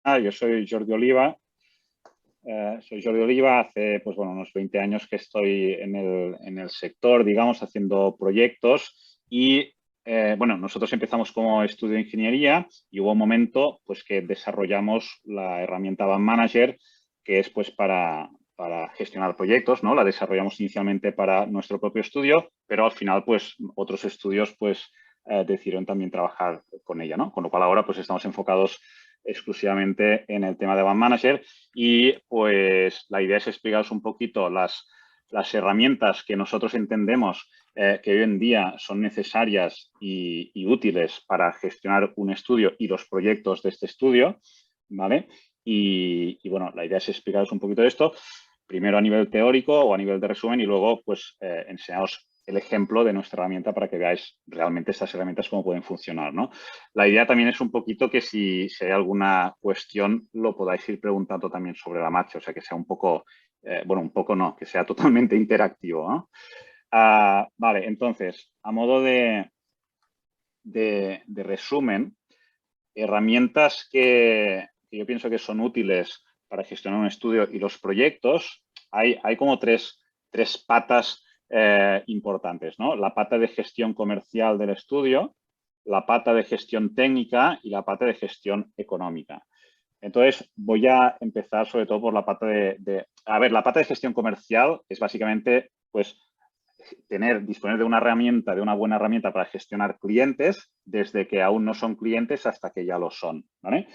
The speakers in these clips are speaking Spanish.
Yo soy Jordi Oliva. Soy Jordi Oliva. Hace pues, bueno, unos 20 años que estoy en el sector, digamos, haciendo proyectos. Y bueno, nosotros empezamos como estudio de ingeniería y hubo un momento pues, que desarrollamos la herramienta Van Manager, que es pues, para gestionar proyectos, ¿no? La desarrollamos inicialmente para nuestro propio estudio, pero al final pues, otros estudios pues, decidieron también trabajar con ella, ¿no? Con lo cual ahora pues, estamos enfocados exclusivamente en el tema de Van Manager y pues la idea es explicaros un poquito las herramientas que nosotros entendemos que hoy en día son necesarias y útiles para gestionar un estudio y los proyectos de este estudio, ¿vale? Bueno, la idea es explicaros un poquito de esto, primero a nivel teórico o a nivel de resumen y luego pues enseñaros el ejemplo de nuestra herramienta para que veáis realmente estas herramientas cómo pueden funcionar, ¿no? La idea también es un poquito que si hay alguna cuestión lo podáis ir preguntando también sobre la marcha, o sea, que sea un poco, bueno, un poco no, que sea totalmente interactivo, ¿no? Vale, entonces, a modo de resumen, herramientas que yo pienso que son útiles para gestionar un estudio y los proyectos, hay como tres patas importantes, ¿no? La pata de gestión comercial del estudio, la pata de gestión técnica y la pata de gestión económica. Entonces, voy a empezar sobre todo por la pata A ver, la pata de gestión comercial es básicamente, pues, disponer de una herramienta, de una buena herramienta para gestionar clientes desde que aún no son clientes hasta que ya lo son, ¿vale?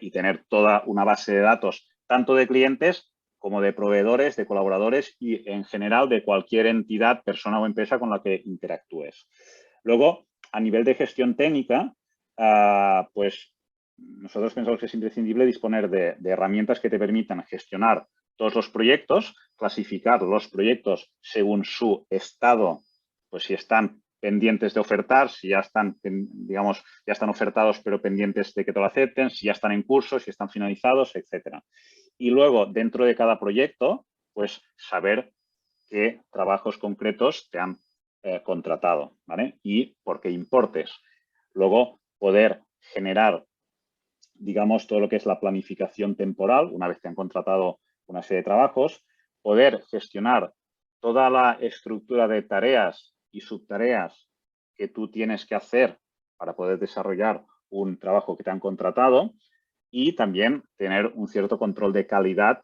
Y tener toda una base de datos, tanto de clientes como de proveedores, de colaboradores y en general de cualquier entidad, persona o empresa con la que interactúes. Luego, a nivel de gestión técnica, pues nosotros pensamos que es imprescindible disponer de herramientas que te permitan gestionar todos los proyectos, clasificar los proyectos según su estado, pues si están pendientes de ofertar, si ya están, digamos, ya están ofertados pero pendientes de que te lo acepten, si ya están en curso, si están finalizados, etcétera. Y luego, dentro de cada proyecto, pues saber qué trabajos concretos te han contratado, ¿vale? Y por qué importes. Luego, poder generar, digamos, todo lo que es la planificación temporal, una vez que han contratado una serie de trabajos, poder gestionar toda la estructura de tareas y subtareas que tú tienes que hacer para poder desarrollar un trabajo que te han contratado y también tener un cierto control de calidad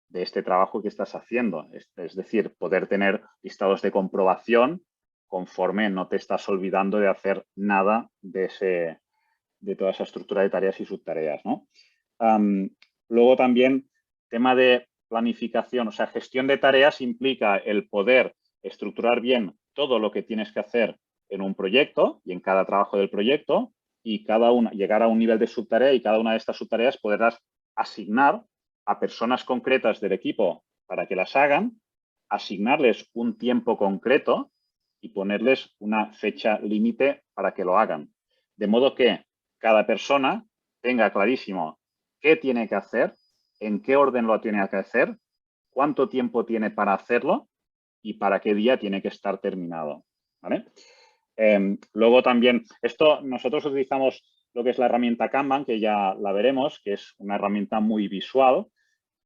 de este trabajo que estás haciendo. Es decir, poder tener listados de comprobación conforme no te estás olvidando de hacer nada de toda esa estructura de tareas y subtareas, ¿no? Luego también tema de planificación, o sea, gestión de tareas implica el poder estructurar bien todo lo que tienes que hacer en un proyecto y en cada trabajo del proyecto y llegar a un nivel de subtarea y cada una de estas subtareas poderlas asignar a personas concretas del equipo para que las hagan, asignarles un tiempo concreto y ponerles una fecha límite para que lo hagan. De modo que cada persona tenga clarísimo qué tiene que hacer, en qué orden lo tiene que hacer, cuánto tiempo tiene para hacerlo y para qué día tiene que estar terminado. ¿Vale? Luego también, nosotros utilizamos lo que es la herramienta Kanban, que ya la veremos, que es una herramienta muy visual.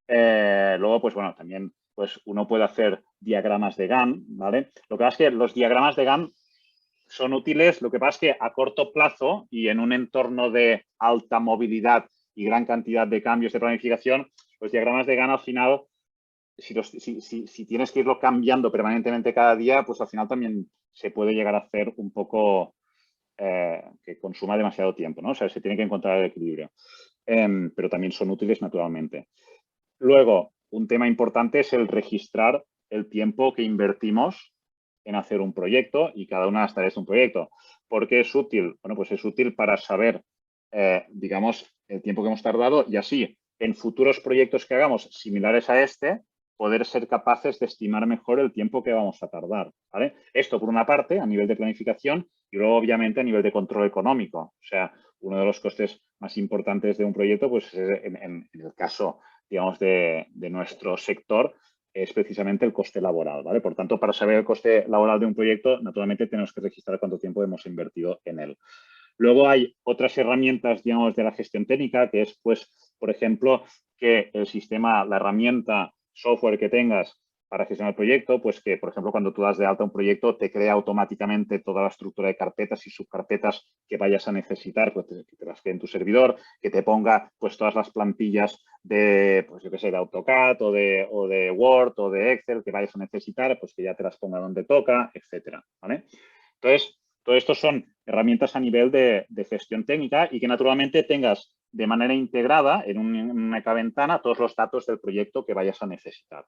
Luego, pues bueno, también pues uno puede hacer diagramas de Gantt, ¿vale? Lo que pasa es que los diagramas de Gantt son útiles, lo que pasa es que a corto plazo y en un entorno de alta movilidad y gran cantidad de cambios de planificación, los diagramas de Gantt al final, si tienes que irlo cambiando permanentemente cada día, pues al final también se puede llegar a hacer un poco que consuma demasiado tiempo, ¿no? O sea, se tiene que encontrar el equilibrio. Pero también son útiles naturalmente. Luego, un tema importante es el registrar el tiempo que invertimos en hacer un proyecto y cada una de las tareas de un proyecto. ¿Por qué es útil? Bueno, pues es útil para saber, digamos, el tiempo que hemos tardado y así, en futuros proyectos que hagamos similares a este, poder ser capaces de estimar mejor el tiempo que vamos a tardar, ¿vale? Esto por una parte, a nivel de planificación y luego, obviamente, a nivel de control económico. O sea, uno de los costes más importantes de un proyecto, pues en el caso, digamos, de nuestro sector, es precisamente el coste laboral, ¿vale? Por tanto, para saber el coste laboral de un proyecto, naturalmente tenemos que registrar cuánto tiempo hemos invertido en él. Luego hay otras herramientas, digamos, de la gestión técnica, que es, pues, por ejemplo, que el sistema, la herramienta software que tengas para gestionar el proyecto, pues que, por ejemplo, cuando tú das de alta un proyecto, te crea automáticamente toda la estructura de carpetas y subcarpetas que vayas a necesitar, pues que te las cree en tu servidor, que te ponga pues todas las plantillas de, pues yo qué sé, de AutoCAD o de Word o de Excel que vayas a necesitar, pues que ya te las ponga donde toca, etcétera, ¿vale? Entonces, todo esto son herramientas a nivel de gestión técnica y que naturalmente tengas de manera integrada en una única ventana todos los datos del proyecto que vayas a necesitar.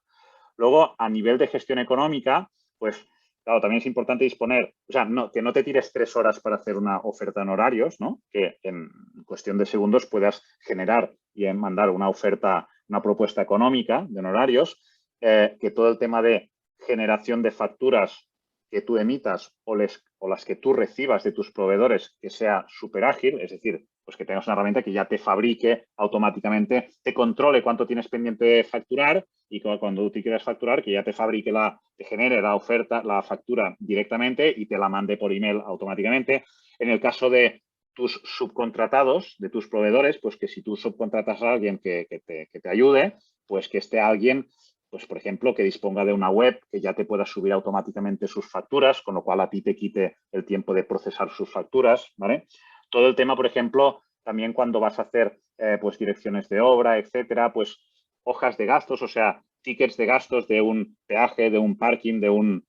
Luego, a nivel de gestión económica, pues, claro, también es importante disponer, o sea, que no te tires 3 horas para hacer una oferta en horarios, ¿no? Que en cuestión de segundos puedas generar y mandar una oferta, una propuesta económica de honorarios, que todo el tema de generación de facturas que tú emitas o las que tú recibas de tus proveedores que sea súper ágil, es decir, pues que tengas una herramienta que ya te fabrique automáticamente, te controle cuánto tienes pendiente de facturar y cuando tú quieras facturar, que ya te fabrique te genere la oferta, la factura directamente y te la mande por email automáticamente. En el caso de tus subcontratados, de tus proveedores, pues que si tú subcontratas a alguien que te ayude, pues que esté alguien, pues por ejemplo, que disponga de una web que ya te pueda subir automáticamente sus facturas, con lo cual a ti te quite el tiempo de procesar sus facturas, ¿vale? Todo el tema, por ejemplo, también cuando vas a hacer pues direcciones de obra, etcétera, pues hojas de gastos, o sea, tickets de gastos de un peaje, de un parking, de un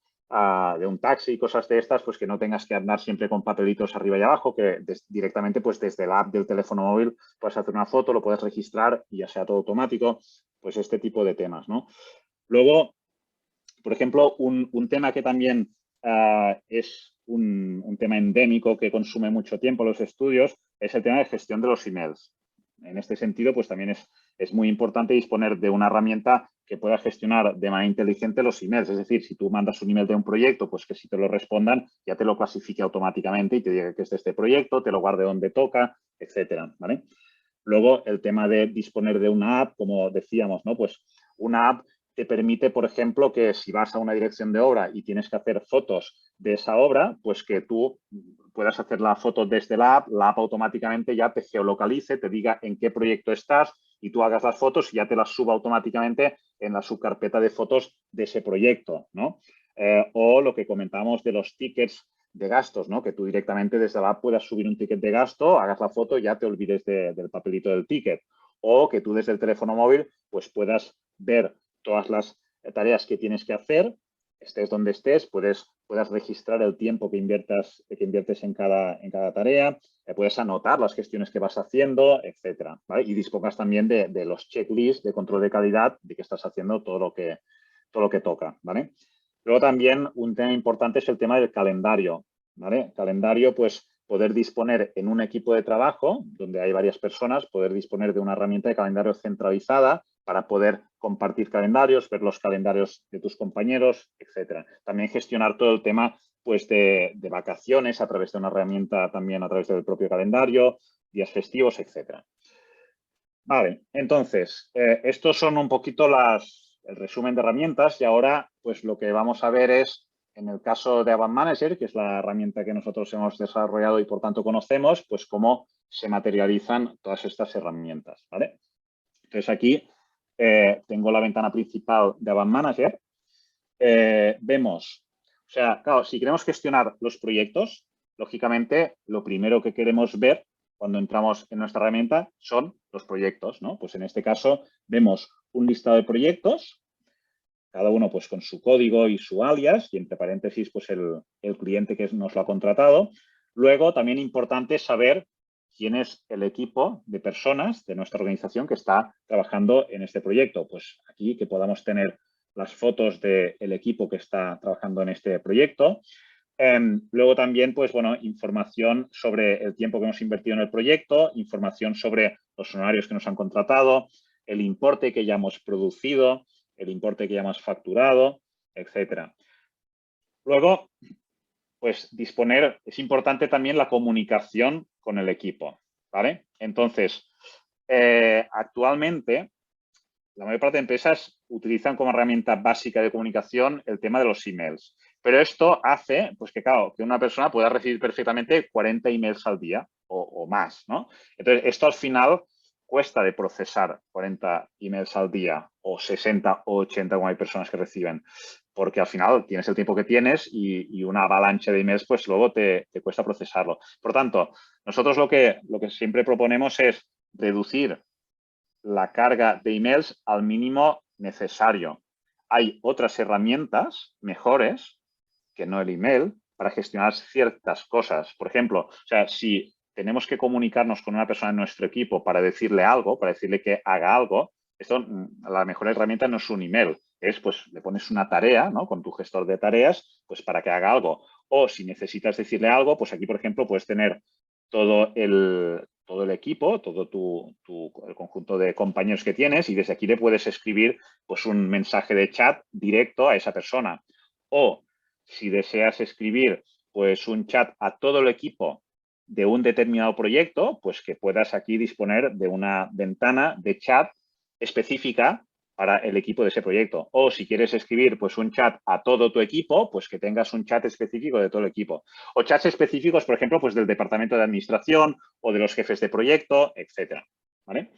taxi, cosas de estas, pues que no tengas que andar siempre con papelitos arriba y abajo, que directamente pues desde la app del teléfono móvil puedes hacer una foto, lo puedes registrar y ya sea todo automático, pues este tipo de temas, ¿no? Luego, por ejemplo, un tema que también es un tema endémico que consume mucho tiempo los estudios es el tema de gestión de los emails. En este sentido, pues también es muy importante disponer de una herramienta que pueda gestionar de manera inteligente los emails. Es decir, si tú mandas un email de un proyecto, pues que si te lo respondan, ya te lo clasifique automáticamente y te diga que es de este proyecto, te lo guarde donde toca, etcétera, ¿vale? Luego, el tema de disponer de una app, como decíamos, ¿no? Pues una app te permite, por ejemplo, que si vas a una dirección de obra y tienes que hacer fotos de esa obra, pues que tú puedas hacer la foto desde la app automáticamente ya te geolocalice, te diga en qué proyecto estás y tú hagas las fotos y ya te las suba automáticamente en la subcarpeta de fotos de ese proyecto, ¿no? O lo que comentamos de los tickets de gastos, ¿no? Que tú directamente desde la app puedas subir un ticket de gasto, hagas la foto y ya te olvides del papelito del ticket. O que tú desde el teléfono móvil pues puedas ver todas las tareas que tienes que hacer, estés donde estés, puedes registrar el tiempo que inviertes en cada tarea, puedes anotar las gestiones que vas haciendo, etcétera, ¿vale? Y dispongas también de los checklists de control de calidad de que estás haciendo todo lo que toca, ¿vale? Luego también un tema importante es el tema del calendario, ¿vale? Calendario, pues poder disponer en un equipo de trabajo donde hay varias personas, poder disponer de una herramienta de calendario centralizada para poder compartir calendarios, ver los calendarios de tus compañeros, etcétera. También gestionar todo el tema pues, de vacaciones a través de una herramienta también a través del propio calendario, días festivos, etcétera. Vale, entonces, estos son un poquito el resumen de herramientas y ahora pues lo que vamos a ver es, en el caso de Avant Manager, que es la herramienta que nosotros hemos desarrollado y por tanto conocemos, pues cómo se materializan todas estas herramientas, ¿vale? Entonces aquí tengo la ventana principal de Avant Manager. Vemos, o sea, claro, si queremos gestionar los proyectos, lógicamente lo primero que queremos ver cuando entramos en nuestra herramienta son los proyectos, ¿no? Pues en este caso vemos un listado de proyectos, cada uno pues con su código y su alias y entre paréntesis pues el cliente que nos lo ha contratado. Luego también importante saber quién es el equipo de personas de nuestra organización que está trabajando en este proyecto. Pues aquí que podamos tener las fotos del equipo que está trabajando en este proyecto. Luego también, pues bueno, información sobre el tiempo que hemos invertido en el proyecto, información sobre los honorarios que nos han contratado, el importe que ya hemos producido, el importe que ya hemos facturado, etcétera. Luego, pues disponer, es importante también la comunicación con el equipo, ¿vale? Entonces, actualmente, la mayor parte de empresas utilizan como herramienta básica de comunicación el tema de los emails. Pero esto hace, pues que claro, que una persona pueda recibir perfectamente 40 emails al día. o más, ¿no? Entonces, esto al final cuesta de procesar 40 emails al día o 60 o 80 como hay personas que reciben, porque al final tienes el tiempo que tienes y una avalancha de emails, pues luego te cuesta procesarlo. Por tanto, nosotros lo que siempre proponemos es reducir la carga de emails al mínimo necesario. Hay otras herramientas mejores que no el email para gestionar ciertas cosas. Por ejemplo, o sea, si tenemos que comunicarnos con una persona en nuestro equipo para decirle algo, para decirle que haga algo, esto, la mejor herramienta no es un email, es pues le pones una tarea, ¿no? Con tu gestor de tareas, pues para que haga algo. O si necesitas decirle algo, pues aquí, por ejemplo, puedes tener todo el equipo, el conjunto de compañeros que tienes y desde aquí le puedes escribir pues un mensaje de chat directo a esa persona. O si deseas escribir pues un chat a todo el equipo de un determinado proyecto, pues que puedas aquí disponer de una ventana de chat específica para el equipo de ese proyecto. O si quieres escribir pues un chat a todo tu equipo, pues que tengas un chat específico de todo el equipo. O chats específicos, por ejemplo, pues del departamento de administración o de los jefes de proyecto, etcétera. ¿Vale?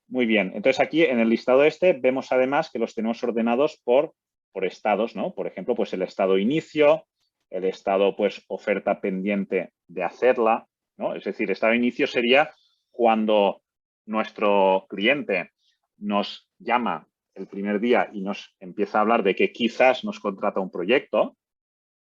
Muy bien. Entonces aquí en el listado este vemos además que los tenemos ordenados por estados, ¿no? Por ejemplo, pues el estado inicio, el estado pues oferta pendiente de hacerla, ¿no? Es decir, estado inicio sería cuando nuestro cliente nos llama el primer día y nos empieza a hablar de que quizás nos contrata un proyecto.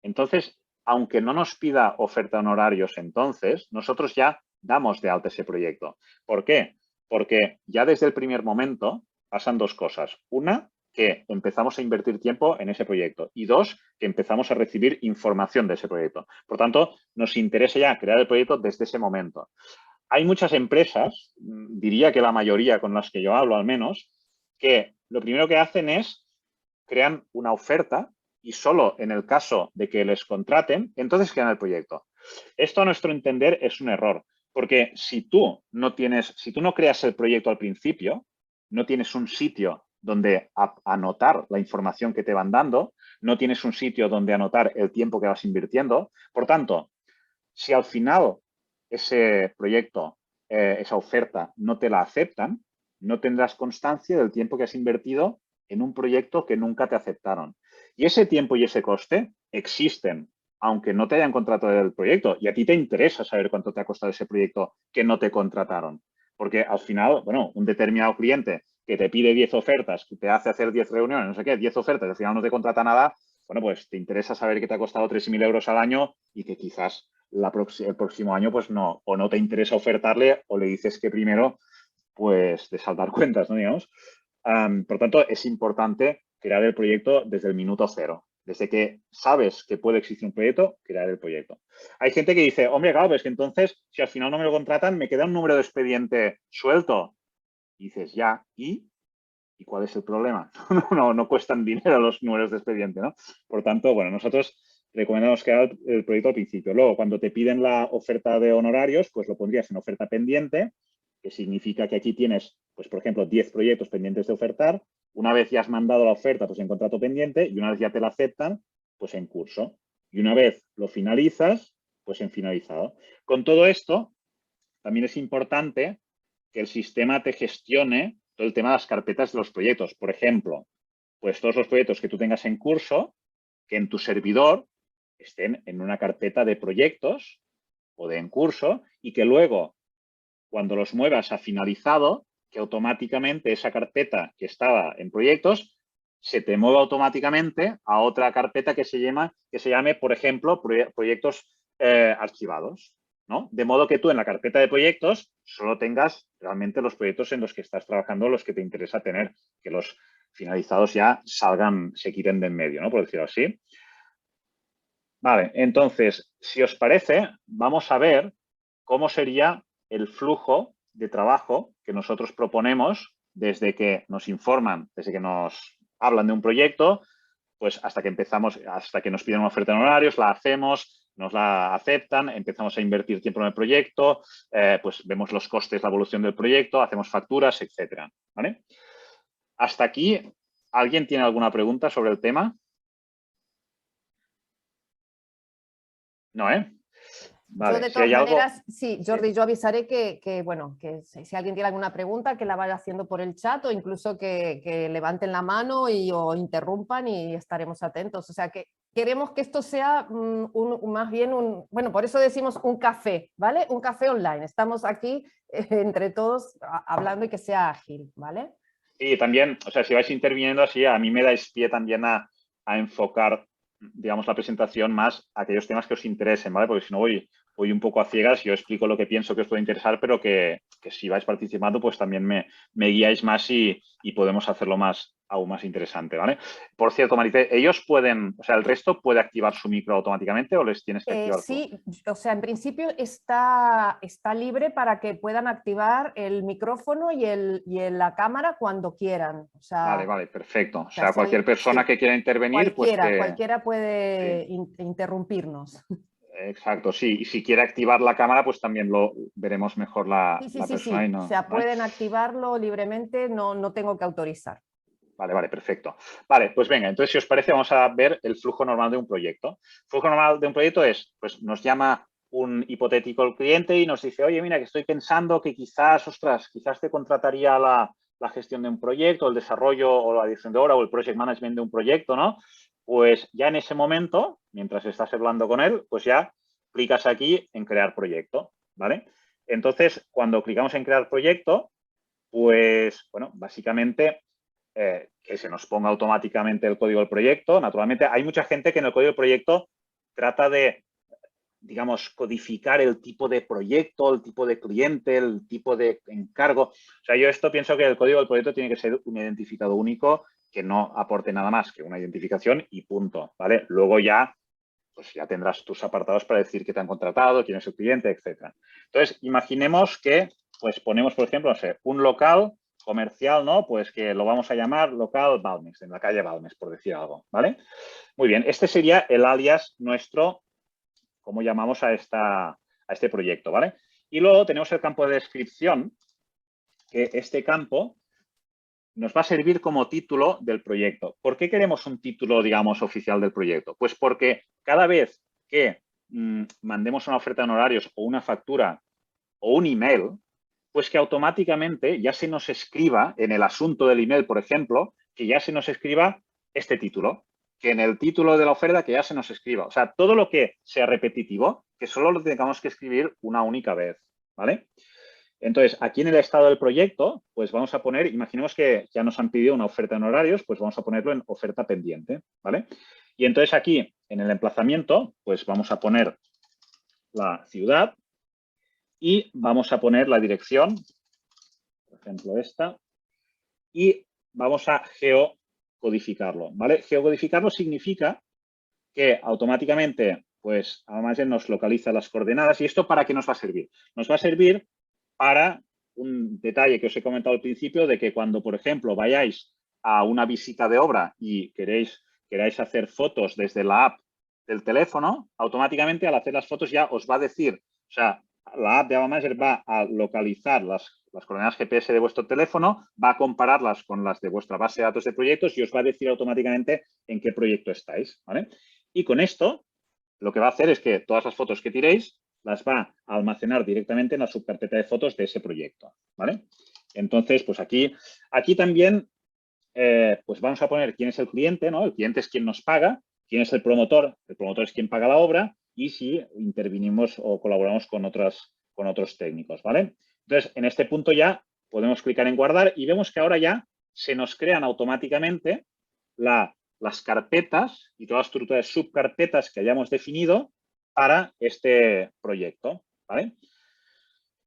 Entonces, aunque no nos pida oferta honorarios entonces, nosotros ya damos de alta ese proyecto. ¿Por qué? Porque ya desde el primer momento pasan dos cosas. Una, que empezamos a invertir tiempo en ese proyecto. Y dos, que empezamos a recibir información de ese proyecto. Por tanto, nos interesa ya crear el proyecto desde ese momento. Hay muchas empresas, diría que la mayoría con las que yo hablo al menos, que lo primero que hacen es crean una oferta y solo en el caso de que les contraten, entonces crean el proyecto. Esto a nuestro entender es un error, porque si tú no creas el proyecto al principio, no tienes un sitio donde anotar la información que te van dando, no tienes un sitio donde anotar el tiempo que vas invirtiendo. Por tanto, si al final ese proyecto, esa oferta, no te la aceptan, no tendrás constancia del tiempo que has invertido en un proyecto que nunca te aceptaron. Y ese tiempo y ese coste existen, aunque no te hayan contratado el proyecto. Y a ti te interesa saber cuánto te ha costado ese proyecto que no te contrataron. Porque al final, bueno, un determinado cliente que te pide 10 ofertas, que te hace hacer 10 reuniones, no sé qué, 10 ofertas, al final no te contrata nada, bueno, pues te interesa saber que te ha costado 3.000 euros al año y que quizás el próximo año pues no, o no te interesa ofertarle o le dices que primero pues de saldar cuentas, ¿no? Digamos. Por tanto, es importante crear el proyecto desde el minuto cero. Desde que sabes que puede existir un proyecto, crear el proyecto. Hay gente que dice, hombre, claro, pues que entonces, si al final no me lo contratan, me queda un número de expediente suelto. Y dices, ya, ¿y cuál es el problema? No cuestan dinero los números de expediente, ¿no? Por tanto, bueno, nosotros recomendamos crear el proyecto al principio. Luego, cuando te piden la oferta de honorarios, pues lo pondrías en oferta pendiente, que significa que aquí tienes, pues por ejemplo, 10 proyectos pendientes de ofertar. Una vez ya has mandado la oferta, pues en contrato pendiente, y una vez ya te la aceptan, pues en curso. Y una vez lo finalizas, pues en finalizado. Con todo esto, también es importante que el sistema te gestione todo el tema de las carpetas de los proyectos. Por ejemplo, pues todos los proyectos que tú tengas en curso, que en tu servidor estén en una carpeta de proyectos o de en curso y que luego, cuando los muevas a finalizado, que automáticamente esa carpeta que estaba en proyectos se te mueva automáticamente a otra carpeta que se llame, por ejemplo, proyectos archivados, ¿no? De modo que tú en la carpeta de proyectos solo tengas realmente los proyectos en los que estás trabajando, los que te interesa tener, que los finalizados ya se quiten de en medio, ¿no? Por decirlo así. Vale, entonces, si os parece, vamos a ver cómo sería el flujo de trabajo que nosotros proponemos desde que nos informan, desde que nos hablan de un proyecto, pues hasta que empezamos, hasta que nos piden una oferta en horarios, la hacemos, nos la aceptan, empezamos a invertir tiempo en el proyecto, pues vemos los costes, la evolución del proyecto, hacemos facturas, etcétera. ¿Vale? Hasta aquí, ¿alguien tiene alguna pregunta sobre el tema? No, ¿eh? Vale, Yo de si todas hay algo... maneras, sí, Jordi, yo avisaré bueno, que si alguien tiene alguna pregunta, que la vaya haciendo por el chat o incluso que levanten la mano o interrumpan y estaremos atentos. O sea, que queremos que esto sea más bien bueno, por eso decimos un café, ¿vale? Un café online. Estamos aquí entre todos hablando y que sea ágil, ¿vale? Sí, también, o sea, si vais interviniendo así, a mí me dais pie también a enfocar, digamos, la presentación más a aquellos temas que os interesen, ¿vale? Porque si no voy un poco a ciegas, yo explico lo que pienso que os puede interesar, pero que si vais participando, pues también me guiáis más y podemos hacerlo aún más interesante, ¿vale? Por cierto, Marité, ellos pueden, o sea, ¿el resto puede activar su micro automáticamente o les tienes que activar tú? Sí, o sea, en principio está libre para que puedan activar el micrófono y la cámara cuando quieran. O Vale, sea, vale, perfecto. O sea, cualquier persona sí, que quiera intervenir, pues que... cualquiera puede Sí. interrumpirnos. Exacto, sí. Y si quiere activar la cámara, pues también lo veremos mejor la, Sí, sí, la sí, persona y sí. O no. sea, ¿Vale? pueden activarlo libremente, no tengo que autorizar. Vale, vale, perfecto. Vale, pues venga, entonces si os parece vamos a ver el flujo normal de un proyecto. El flujo normal de un proyecto es, pues nos llama un hipotético cliente y nos dice, oye, mira, que estoy pensando que quizás, ostras, quizás te contrataría la gestión de un proyecto, el desarrollo o la dirección de obra o el project management de un proyecto, ¿no? Pues ya en ese momento, mientras estás hablando con él, pues ya clicas aquí en crear proyecto, ¿vale? Entonces, cuando clicamos en crear proyecto, pues, bueno, básicamente que se nos ponga automáticamente el código del proyecto. Naturalmente, hay mucha gente que en el código del proyecto trata de, digamos, codificar el tipo de proyecto, el tipo de cliente, el tipo de encargo. O sea, yo esto pienso que el código del proyecto tiene que ser un identificado único que no aporte nada más que una identificación y punto, ¿vale? Luego ya, pues ya tendrás tus apartados para decir que te han contratado, quién es el cliente, etcétera. Entonces, imaginemos que, pues ponemos, por ejemplo, no sé, un local comercial, ¿no? Pues que lo vamos a llamar local Balmes, en la calle Balmes, por decir algo, ¿vale? Muy bien, este sería el alias nuestro, como llamamos a este proyecto, ¿vale? Y luego tenemos el campo de descripción, que este campo nos va a servir como título del proyecto. ¿Por qué queremos un título, digamos, oficial del proyecto? Pues porque cada vez que mandemos una oferta en horarios o una factura o un email, pues que automáticamente ya se nos escriba en el asunto del email, por ejemplo, que ya se nos escriba este título, que en el título de la oferta que ya se nos escriba. O sea, todo lo que sea repetitivo, que solo lo tengamos que escribir una única vez, ¿vale? Entonces, aquí en el estado del proyecto, pues vamos a poner, imaginemos que ya nos han pedido una oferta en horarios, pues vamos a ponerlo en oferta pendiente, ¿vale? Y entonces aquí, en el emplazamiento, pues vamos a poner la ciudad y vamos a poner la dirección, por ejemplo esta, y vamos a geocodificarlo, ¿vale? Geocodificarlo significa que automáticamente, pues, además nos localiza las coordenadas. ¿Y esto para qué nos va a servir? Nos va a servir para un detalle que os he comentado al principio de que cuando, por ejemplo, vayáis a una visita de obra y queráis hacer fotos desde la app del teléfono, automáticamente al hacer las fotos ya os va a decir, o sea, la app de Ava Manager va a localizar las coordenadas GPS de vuestro teléfono, va a compararlas con las de vuestra base de datos de proyectos y os va a decir automáticamente en qué proyecto estáis, ¿vale? Y con esto, lo que va a hacer es que todas las fotos que tiréis las va a almacenar directamente en la subcarpeta de fotos de ese proyecto, ¿vale? Entonces, pues aquí también, pues vamos a poner quién es el cliente, ¿no? El cliente es quien nos paga, quién es el promotor es quien paga la obra y si intervinimos o colaboramos con otros técnicos, ¿vale? Entonces, en este punto ya podemos clicar en guardar y vemos que ahora ya se nos crean automáticamente las carpetas y toda la estructura de subcarpetas que hayamos definido para este proyecto, ¿vale?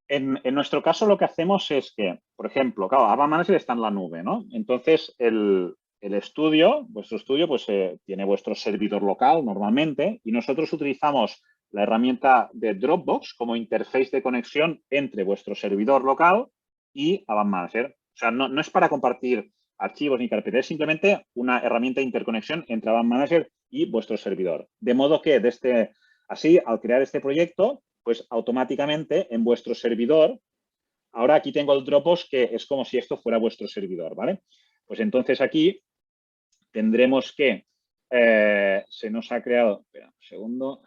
En nuestro caso lo que hacemos es que, por ejemplo, claro, Ava Manager está en la nube, ¿no? Entonces, el estudio, vuestro estudio, pues tiene vuestro servidor local normalmente y nosotros utilizamos la herramienta de Dropbox como interface de conexión entre vuestro servidor local y Ava Manager. O sea, no es para compartir archivos ni carpetas, es simplemente una herramienta de interconexión entre Ava Manager y vuestro servidor. De modo que así, al crear este proyecto, pues automáticamente en vuestro servidor, ahora aquí tengo el Dropbox que es como si esto fuera vuestro servidor, ¿vale? Pues entonces aquí tendremos que, se nos ha creado, espera un segundo,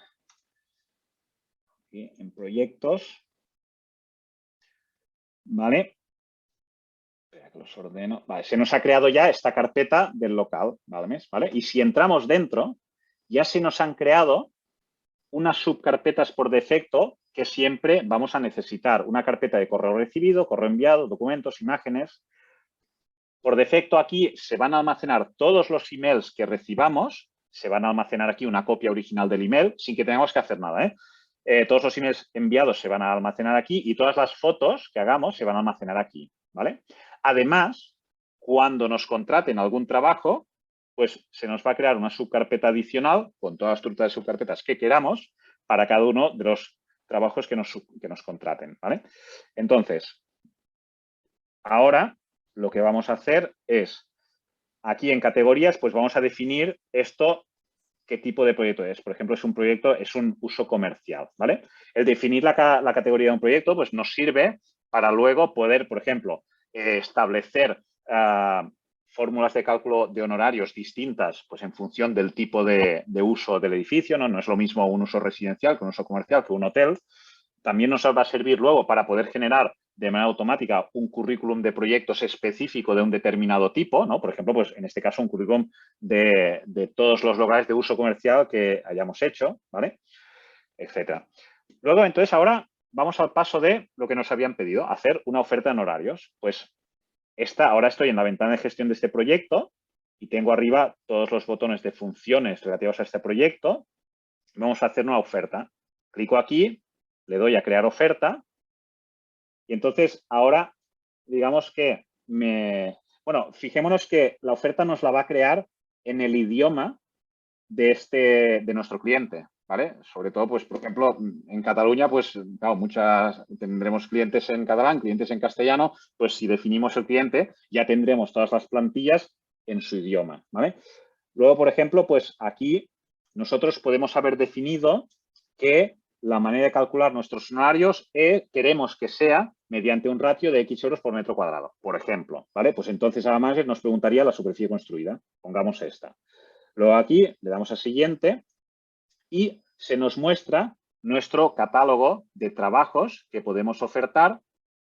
aquí en proyectos, ¿vale? Espera que los ordeno. Vale, se nos ha creado ya esta carpeta del local, ¿vale? Y si entramos dentro, ya se nos han creado unas subcarpetas por defecto que siempre vamos a necesitar. Una carpeta de correo recibido, correo enviado, documentos, imágenes. Por defecto aquí se van a almacenar todos los emails que recibamos. Se van a almacenar aquí una copia original del email sin que tengamos que hacer nada, todos los emails enviados se van a almacenar aquí y todas las fotos que hagamos se van a almacenar aquí, ¿vale? Además, cuando nos contraten algún trabajo, pues se nos va a crear una subcarpeta adicional con toda la estructura de subcarpetas que queramos para cada uno de los trabajos que nos contraten, ¿vale? Entonces, ahora lo que vamos a hacer es, aquí en categorías, pues vamos a definir esto, qué tipo de proyecto es. Por ejemplo, es un proyecto, es un uso comercial, ¿vale? El definir la categoría de un proyecto, pues nos sirve para luego poder, por ejemplo, establecer fórmulas de cálculo de honorarios distintas, pues en función del tipo de uso del edificio, ¿no? No es lo mismo un uso residencial que un uso comercial que un hotel. También nos va a servir luego para poder generar de manera automática un currículum de proyectos específico de un determinado tipo, ¿no? Por ejemplo, pues en este caso un currículum de todos los locales de uso comercial que hayamos hecho, ¿vale? Etcétera. Luego, entonces, ahora vamos al paso de lo que nos habían pedido, hacer una oferta en horarios. Pues ahora estoy en la ventana de gestión de este proyecto y tengo arriba todos los botones de funciones relativos a este proyecto. Vamos a hacer una oferta. Clico aquí, le doy a crear oferta y entonces ahora, digamos que bueno, fijémonos que la oferta nos la va a crear en el idioma de nuestro cliente, ¿vale? Sobre todo, pues, por ejemplo, en Cataluña, pues, claro, tendremos clientes en catalán, clientes en castellano, pues si definimos el cliente, ya tendremos todas las plantillas en su idioma, ¿vale? Luego, por ejemplo, pues aquí nosotros podemos haber definido que la manera de calcular nuestros honorarios queremos que sea mediante un ratio de X euros por metro cuadrado, por ejemplo, ¿vale? Pues entonces a la manager nos preguntaría la superficie construida. Pongamos esta. Luego aquí le damos a siguiente y se nos muestra nuestro catálogo de trabajos que podemos ofertar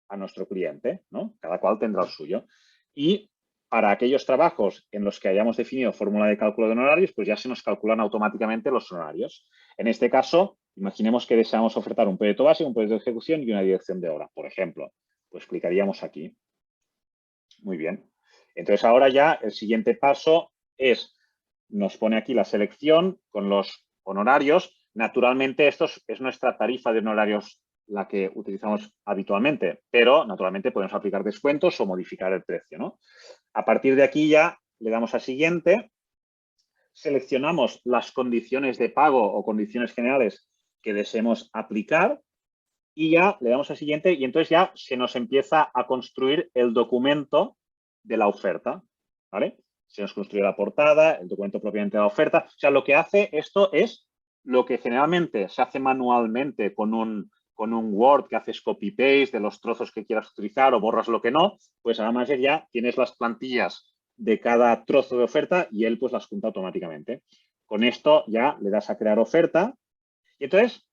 a nuestro cliente, ¿no? Cada cual tendrá el suyo. Y para aquellos trabajos en los que hayamos definido fórmula de cálculo de honorarios, pues ya se nos calculan automáticamente los honorarios. En este caso, imaginemos que deseamos ofertar un proyecto base, un proyecto de ejecución y una dirección de obra, por ejemplo. Pues clicaríamos aquí. Muy bien. Entonces, ahora ya el siguiente paso es, nos pone aquí la selección con los honorarios. Naturalmente, esto es nuestra tarifa de honorarios la que utilizamos habitualmente, pero naturalmente podemos aplicar descuentos o modificar el precio, ¿no? A partir de aquí ya le damos a siguiente, seleccionamos las condiciones de pago o condiciones generales que deseemos aplicar y ya le damos a siguiente y entonces ya se nos empieza a construir el documento de la oferta, ¿vale? Se nos construye la portada, el documento propiamente de la oferta. O sea, lo que hace esto es lo que generalmente se hace manualmente con un Word que haces copy-paste de los trozos que quieras utilizar o borras lo que no, pues además ya tienes las plantillas de cada trozo de oferta y él pues las junta automáticamente. Con esto ya le das a crear oferta y entonces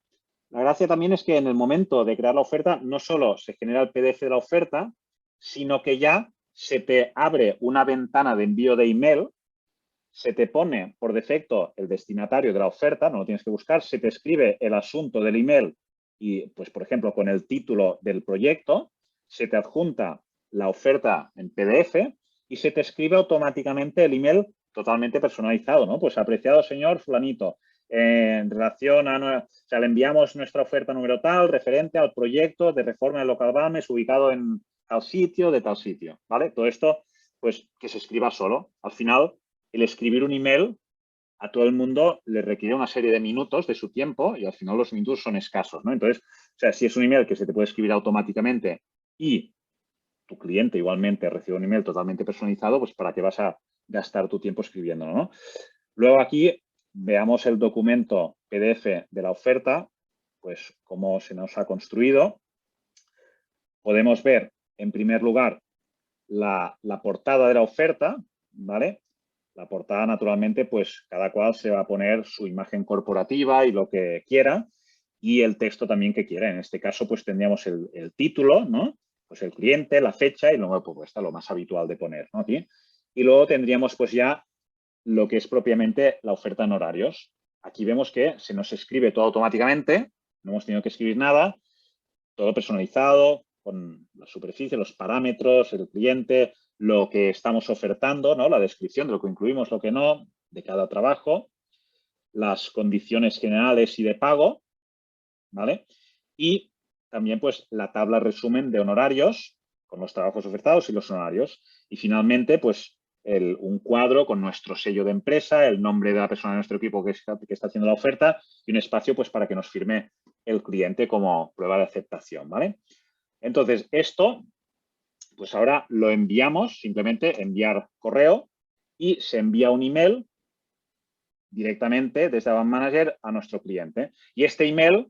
la gracia también es que en el momento de crear la oferta no solo se genera el PDF de la oferta, sino que ya se te abre una ventana de envío de email, se te pone por defecto el destinatario de la oferta, no lo tienes que buscar, se te escribe el asunto del email y, pues, por ejemplo, con el título del proyecto, se te adjunta la oferta en PDF y se te escribe automáticamente el email totalmente personalizado, ¿no? Pues apreciado señor fulanito, en relación a, o sea, le enviamos nuestra oferta número tal, referente al proyecto de reforma del local Balmes ubicado en tal sitio, de tal sitio, ¿vale? Todo esto, pues, que se escriba solo. Al final, el escribir un email a todo el mundo le requiere una serie de minutos de su tiempo y al final los minutos son escasos, ¿no? Entonces, o sea, si es un email que se te puede escribir automáticamente y tu cliente igualmente recibe un email totalmente personalizado, pues ¿para qué vas a gastar tu tiempo escribiéndolo, no? Luego aquí veamos el documento PDF de la oferta, pues cómo se nos ha construido. Podemos ver, en primer lugar, la portada de la oferta, ¿vale? La portada, naturalmente, pues cada cual se va a poner su imagen corporativa y lo que quiera. y el texto también que quiera. En este caso, pues tendríamos el título, ¿no? Pues el cliente, la fecha y luego pues está lo más habitual de poner, ¿no? Aquí. Y luego tendríamos pues ya lo que es propiamente la oferta en horarios. Aquí vemos que se nos escribe todo automáticamente, no hemos tenido que escribir nada, todo personalizado, con la superficie, los parámetros, el cliente, lo que estamos ofertando, ¿no? La descripción de lo que incluimos, lo que no, de cada trabajo, las condiciones generales y de pago, ¿vale? Y también pues la tabla resumen de honorarios con los trabajos ofertados y los honorarios. Y finalmente pues un cuadro con nuestro sello de empresa, el nombre de la persona de nuestro equipo que está haciendo la oferta y un espacio pues para que nos firme el cliente como prueba de aceptación, ¿vale? Entonces esto pues ahora lo enviamos, simplemente enviar correo y se envía un email directamente desde Avant Manager a nuestro cliente. Y este email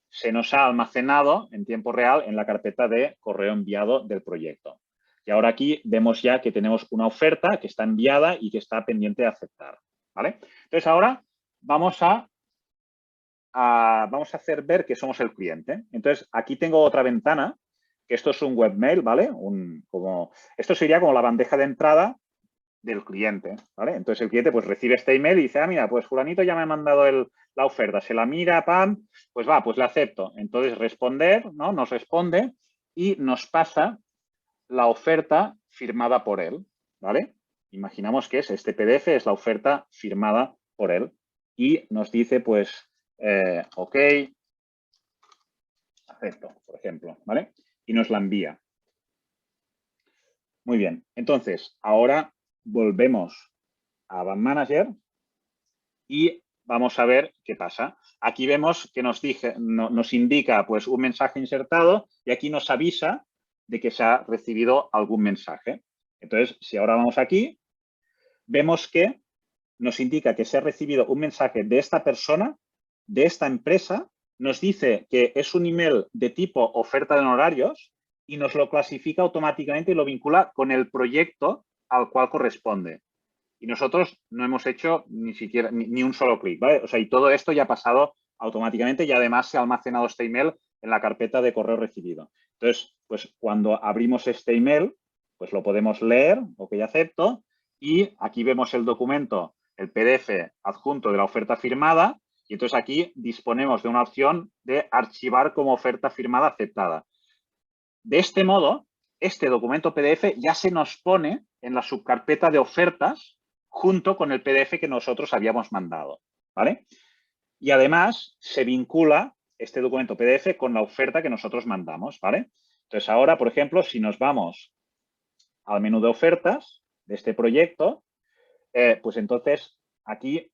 se nos ha almacenado en tiempo real en la carpeta de correo enviado del proyecto. Y ahora aquí vemos ya que tenemos una oferta que está enviada y que está pendiente de aceptar, ¿vale? Entonces ahora vamos a hacer ver que somos el cliente. Entonces aquí tengo otra ventana, que esto es un webmail, ¿vale? Esto sería como la bandeja de entrada del cliente, ¿vale? Entonces el cliente pues recibe este email y dice, ah, mira, pues fulanito ya me ha mandado la oferta, se la mira, pam, pues va, pues la acepto. Entonces responder, ¿no? Nos responde y nos pasa la oferta firmada por él, ¿vale? Imaginamos que este PDF es la oferta firmada por él y nos dice, pues, ok, acepto, por ejemplo, ¿vale? Y nos la envía. Muy bien, entonces, ahora volvemos a Avant Manager y vamos a ver qué pasa. Aquí vemos que nos indica pues, un mensaje insertado y aquí nos avisa de que se ha recibido algún mensaje. Entonces, si ahora vamos aquí, vemos que nos indica que se ha recibido un mensaje de esta persona, de esta empresa, nos dice que es un email de tipo oferta de honorarios y nos lo clasifica automáticamente y lo vincula con el proyecto al cual corresponde. Y nosotros no hemos hecho ni siquiera ni un solo clic, ¿vale? O sea, y todo esto ya ha pasado automáticamente y además se ha almacenado este email en la carpeta de correo recibido. Entonces, pues cuando abrimos este email, pues lo podemos leer, ok, acepto, y aquí vemos el documento, el PDF adjunto de la oferta firmada, y entonces aquí disponemos de una opción de archivar como oferta firmada aceptada. De este modo, este documento PDF ya se nos pone en la subcarpeta de ofertas junto con el PDF que nosotros habíamos mandado, ¿vale? Y además se vincula este documento PDF con la oferta que nosotros mandamos, ¿vale? Entonces ahora, por ejemplo, si nos vamos al menú de ofertas de este proyecto, pues entonces aquí,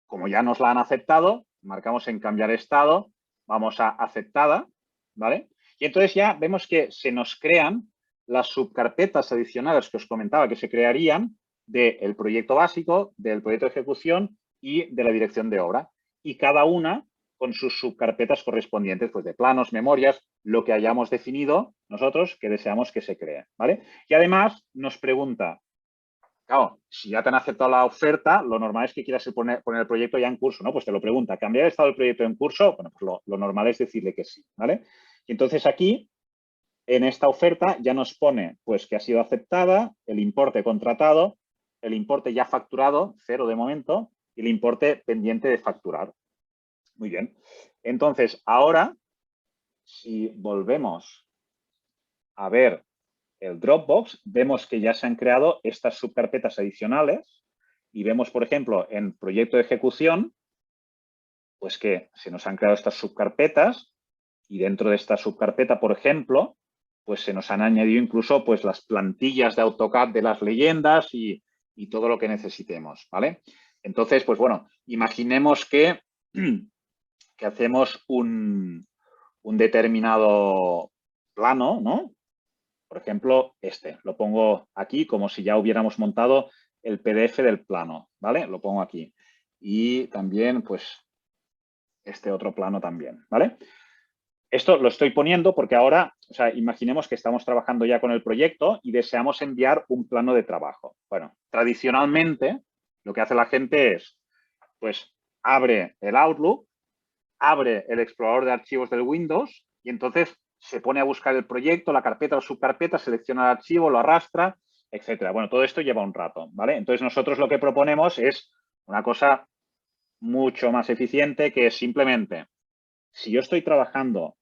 como ya nos la han aceptado, marcamos en cambiar estado, vamos a aceptada, ¿vale? Y entonces ya vemos que se nos crean las subcarpetas adicionales que os comentaba que se crearían del proyecto básico, del proyecto de ejecución y de la dirección de obra. Y cada una con sus subcarpetas correspondientes, pues de planos, memorias, lo que hayamos definido nosotros que deseamos que se cree, ¿vale? Y además nos pregunta, claro, si ya te han aceptado la oferta, lo normal es que quieras poner el proyecto ya en curso, ¿no? Pues te lo pregunta, ¿cambiar el estado del proyecto en curso? Bueno, pues lo normal es decirle que sí, ¿vale? Y entonces aquí, en esta oferta, ya nos pone pues que ha sido aceptada, el importe contratado, el importe ya facturado, 0 de momento, y el importe pendiente de facturar. Muy bien. Entonces, ahora, si volvemos a ver el Dropbox, vemos que ya se han creado estas subcarpetas adicionales y vemos, por ejemplo, en proyecto de ejecución, pues que se nos han creado estas subcarpetas y dentro de esta subcarpeta, por ejemplo, pues se nos han añadido incluso pues las plantillas de AutoCAD de las leyendas y todo lo que necesitemos, ¿vale? Entonces, pues bueno, imaginemos que hacemos un determinado plano, ¿no? Por ejemplo, lo pongo aquí como si ya hubiéramos montado el PDF del plano, ¿vale? Lo pongo aquí. Y también, pues, este otro plano también, ¿vale? Esto lo estoy poniendo porque ahora, o sea, imaginemos que estamos trabajando ya con el proyecto y deseamos enviar un plano de trabajo. Bueno, tradicionalmente, lo que hace la gente es, pues, abre el Outlook abre el explorador de archivos del Windows y entonces se pone a buscar el proyecto, la carpeta o subcarpeta, selecciona el archivo, lo arrastra, etcétera. Bueno, todo esto lleva un rato, ¿vale? Entonces nosotros lo que proponemos es una cosa mucho más eficiente, que es simplemente, si yo estoy trabajando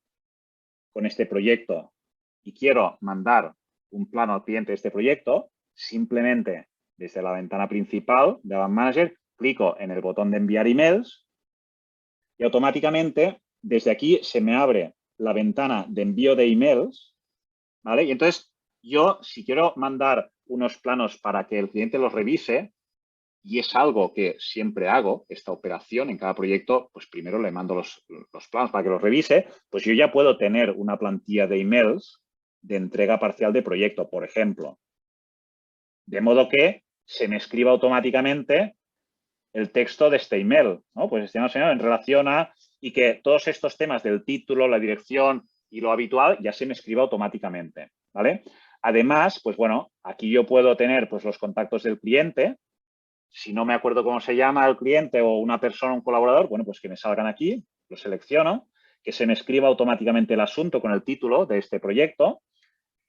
con este proyecto y quiero mandar un plano al cliente de este proyecto, simplemente desde la ventana principal de Avant Manager clico en el botón de enviar emails y automáticamente desde aquí se me abre la ventana de envío de emails, ¿vale? Y entonces yo, si quiero mandar unos planos para que el cliente los revise, y es algo que siempre hago, esta operación en cada proyecto, pues primero le mando los planos para que los revise, pues yo ya puedo tener una plantilla de emails de entrega parcial de proyecto, por ejemplo. De modo que se me escriba automáticamente el texto de este email, ¿no? Pues estimado señor, en relación a, y que todos estos temas del título, la dirección y lo habitual ya se me escriba automáticamente, ¿vale? Además, pues bueno, aquí yo puedo tener pues los contactos del cliente. Si no me acuerdo cómo se llama el cliente o una persona, un colaborador, bueno, pues que me salgan aquí, lo selecciono, que se me escriba automáticamente el asunto con el título de este proyecto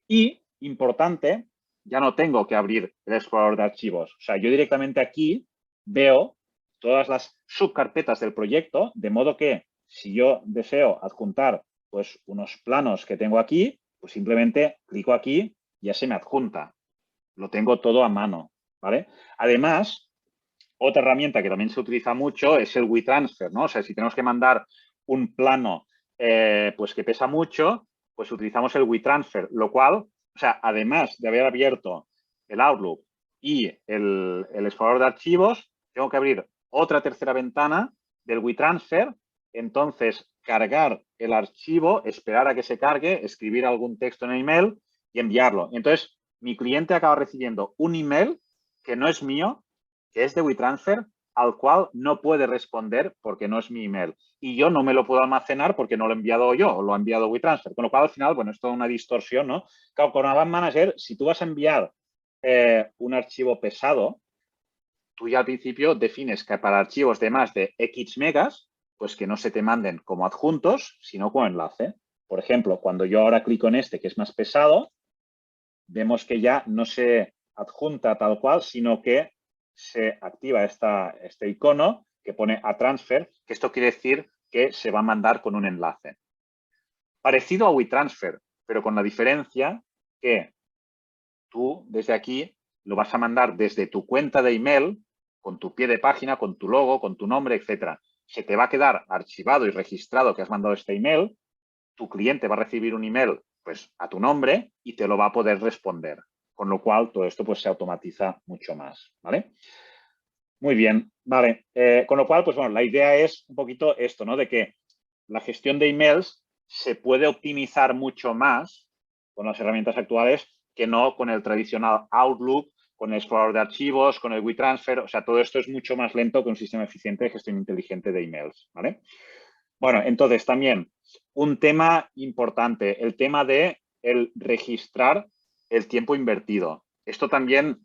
y, importante, ya no tengo que abrir el explorador de archivos. O sea, yo directamente aquí veo todas las subcarpetas del proyecto, de modo que si yo deseo adjuntar pues unos planos que tengo aquí, pues simplemente clico aquí y ya se me adjunta. Lo tengo todo a mano, ¿vale? Además, otra herramienta que también se utiliza mucho es el WeTransfer, ¿no? O sea, si tenemos que mandar un plano pues que pesa mucho, pues utilizamos el WeTransfer, lo cual, o sea, además de haber abierto el Outlook y el explorador de archivos, tengo que abrir otra tercera ventana del WeTransfer, entonces cargar el archivo, esperar a que se cargue, escribir algún texto en el email y enviarlo. Y entonces, mi cliente acaba recibiendo un email que no es mío, que es de WeTransfer, al cual no puede responder porque no es mi email. Y yo no me lo puedo almacenar porque no lo he enviado yo, o lo ha enviado WeTransfer. Con lo cual, al final, bueno, es toda una distorsión, ¿no? Claro, con Avant Manager, si tú vas a enviar un archivo pesado, tú ya al principio defines que para archivos de más de X megas, pues que no se te manden como adjuntos, sino como enlace. Por ejemplo, cuando yo ahora clico en este, que es más pesado, vemos que ya no se adjunta tal cual, sino que se activa este icono que pone a transfer, que esto quiere decir que se va a mandar con un enlace. Parecido a WeTransfer, pero con la diferencia que tú desde aquí lo vas a mandar desde tu cuenta de email, con tu pie de página, con tu logo, con tu nombre, etcétera. Se te va a quedar archivado y registrado que has mandado este email. Tu cliente va a recibir un email pues, a tu nombre y te lo va a poder responder. Con lo cual, todo esto pues, se automatiza mucho más, ¿vale? Muy bien, vale. Con lo cual, pues bueno, la idea es un poquito esto, ¿no? De que la gestión de emails se puede optimizar mucho más con las herramientas actuales que no con el tradicional Outlook, con el explorador de archivos, con el WeTransfer. O sea, todo esto es mucho más lento que un sistema eficiente de gestión inteligente de emails, ¿vale? Bueno, entonces también un tema importante, el tema de el registrar el tiempo invertido. Esto también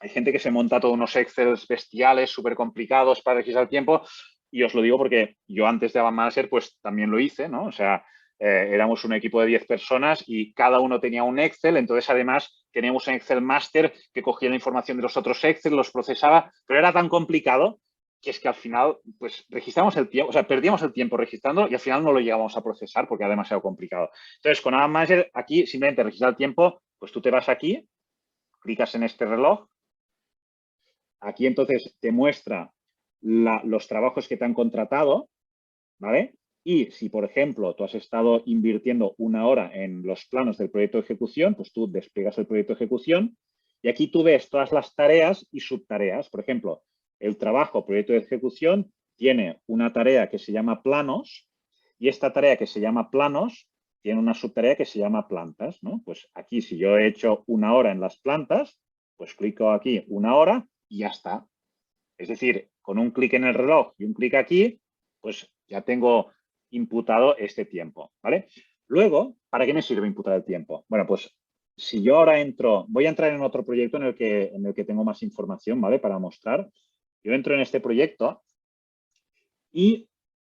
hay gente que se monta todos unos Excel bestiales, súper complicados para registrar el tiempo. Y os lo digo porque yo antes de Avant Manager, pues también lo hice, ¿no? O sea, éramos un equipo de 10 personas y cada uno tenía un Excel. Entonces, además, teníamos un Excel Master que cogía la información de los otros Excel, los procesaba, pero era tan complicado que es que al final, pues registramos el tiempo, o sea, perdíamos el tiempo registrando y al final no lo llegábamos a procesar porque era demasiado complicado. Entonces, con Avant Manager, aquí simplemente registrar el tiempo, pues tú te vas aquí, clicas en este reloj. Aquí entonces te muestra los trabajos que te han contratado, ¿vale? Y si, por ejemplo, tú has estado invirtiendo 1 hora en los planos del proyecto de ejecución, pues tú despliegas el proyecto de ejecución y aquí tú ves todas las tareas y subtareas. Por ejemplo, el trabajo proyecto de ejecución tiene una tarea que se llama planos y esta tarea que se llama planos tiene una subtarea que se llama plantas, ¿no? Pues aquí, si yo he hecho 1 hora en las plantas, pues clico aquí 1 hora y ya está. Es decir, con un clic en el reloj y un clic aquí, pues ya tengo imputado este tiempo, ¿vale? Luego, ¿para qué me sirve imputar el tiempo? Bueno, pues si yo ahora entro, voy a entrar en otro proyecto en el que tengo más información, ¿vale? Para mostrar. Yo entro en este proyecto y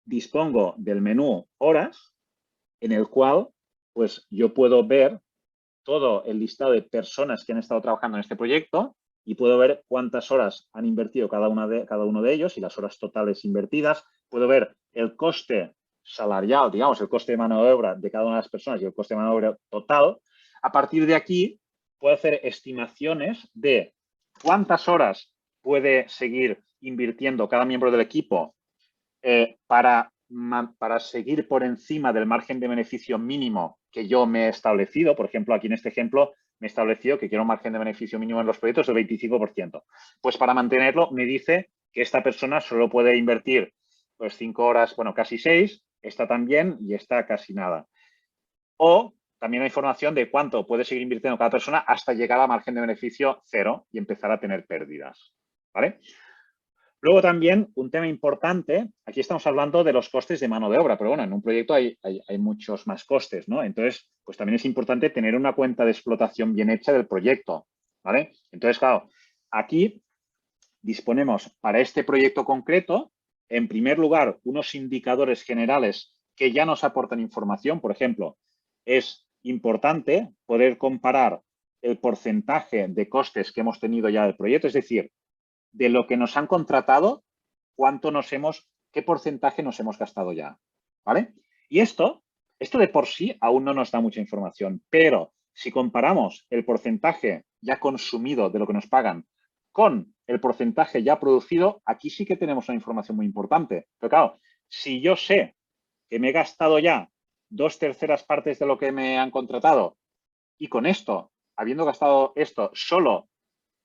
dispongo del menú horas, en el cual pues yo puedo ver todo el listado de personas que han estado trabajando en este proyecto y puedo ver cuántas horas han invertido cada uno de ellos y las horas totales invertidas. Puedo ver el coste salarial, digamos, el coste de mano de obra de cada una de las personas y el coste de mano de obra total. A partir de aquí, puedo hacer estimaciones de cuántas horas puede seguir invirtiendo cada miembro del equipo para seguir por encima del margen de beneficio mínimo que yo me he establecido. Por ejemplo, aquí en este ejemplo me he establecido que quiero un margen de beneficio mínimo en los proyectos del 25%. Pues para mantenerlo me dice que esta persona solo puede invertir pues 5 horas, bueno, casi 6, esta también y esta casi nada. O también hay información de cuánto puede seguir invirtiendo cada persona hasta llegar a margen de beneficio 0 y empezar a tener pérdidas. ¿Vale? Luego también un tema importante, aquí estamos hablando de los costes de mano de obra, pero bueno, en un proyecto hay muchos más costes, ¿no? Entonces, pues también es importante tener una cuenta de explotación bien hecha del proyecto, ¿vale? Entonces, claro, aquí disponemos para este proyecto concreto, en primer lugar, unos indicadores generales que ya nos aportan información. Por ejemplo, es importante poder comparar el porcentaje de costes que hemos tenido ya del proyecto, es decir, de lo que nos han contratado, qué porcentaje nos hemos gastado ya, ¿vale? Y esto de por sí aún no nos da mucha información, pero si comparamos el porcentaje ya consumido de lo que nos pagan con el porcentaje ya producido, aquí sí que tenemos una información muy importante. Pero claro, si yo sé que me he gastado ya 2/3 partes de lo que me han contratado y con esto, habiendo gastado esto, solo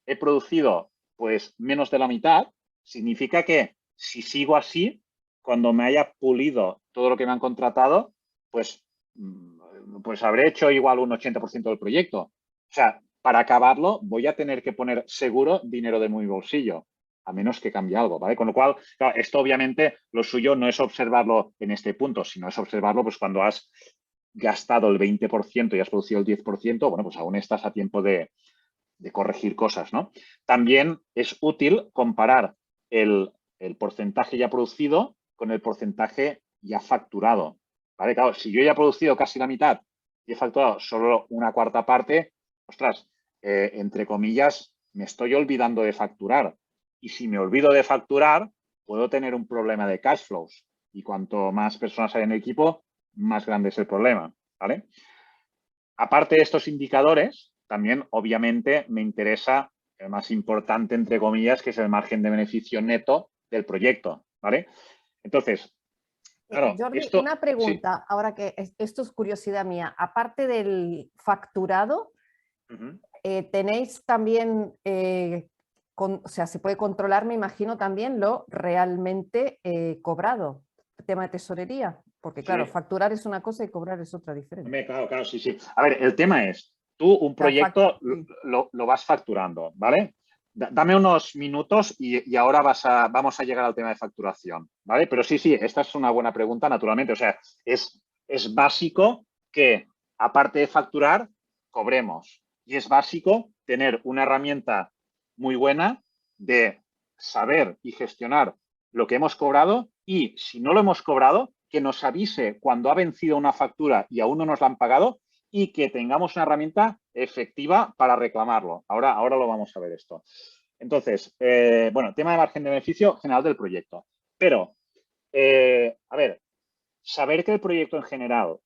he producido pues menos de la mitad, significa que si sigo así, cuando me haya pulido todo lo que me han contratado, pues habré hecho igual un 80% del proyecto. O sea, para acabarlo voy a tener que poner seguro dinero de mi bolsillo, a menos que cambie algo, ¿vale? Con lo cual, claro, esto obviamente lo suyo no es observarlo en este punto, sino es observarlo pues cuando has gastado el 20% y has producido el 10%, bueno, pues aún estás a tiempo de corregir cosas, ¿no? También es útil comparar el porcentaje ya producido con el porcentaje ya facturado, ¿vale? Claro, si yo ya he producido casi la mitad y he facturado solo una cuarta parte, ostras, entre comillas, me estoy olvidando de facturar. Y si me olvido de facturar, puedo tener un problema de cash flows. Y cuanto más personas hay en el equipo, más grande es el problema, ¿vale? Aparte de estos indicadores, también obviamente me interesa el más importante, entre comillas, que es el margen de beneficio neto del proyecto, ¿vale? Entonces, claro, Jordi, esto... una Sí. pregunta, ahora que esto es curiosidad mía. Aparte del facturado, tenéis también, o sea, se puede controlar, me imagino, también lo realmente cobrado, el tema de tesorería, porque claro, Sí. facturar es una cosa y cobrar es otra diferente. Claro, sí, sí. A ver, el tema es, tú un proyecto lo vas facturando, ¿vale? Dame unos minutos y ahora vamos a llegar al tema de facturación, ¿vale? Pero sí, esta es una buena pregunta, naturalmente. O sea, es básico que, aparte de facturar, cobremos. Y es básico tener una herramienta muy buena de saber y gestionar lo que hemos cobrado y, si no lo hemos cobrado, que nos avise cuando ha vencido una factura y aún no nos la han pagado y que tengamos una herramienta efectiva para reclamarlo. Ahora lo vamos a ver esto. Entonces, bueno, tema de margen de beneficio general del proyecto. Pero, a ver, saber que el proyecto en general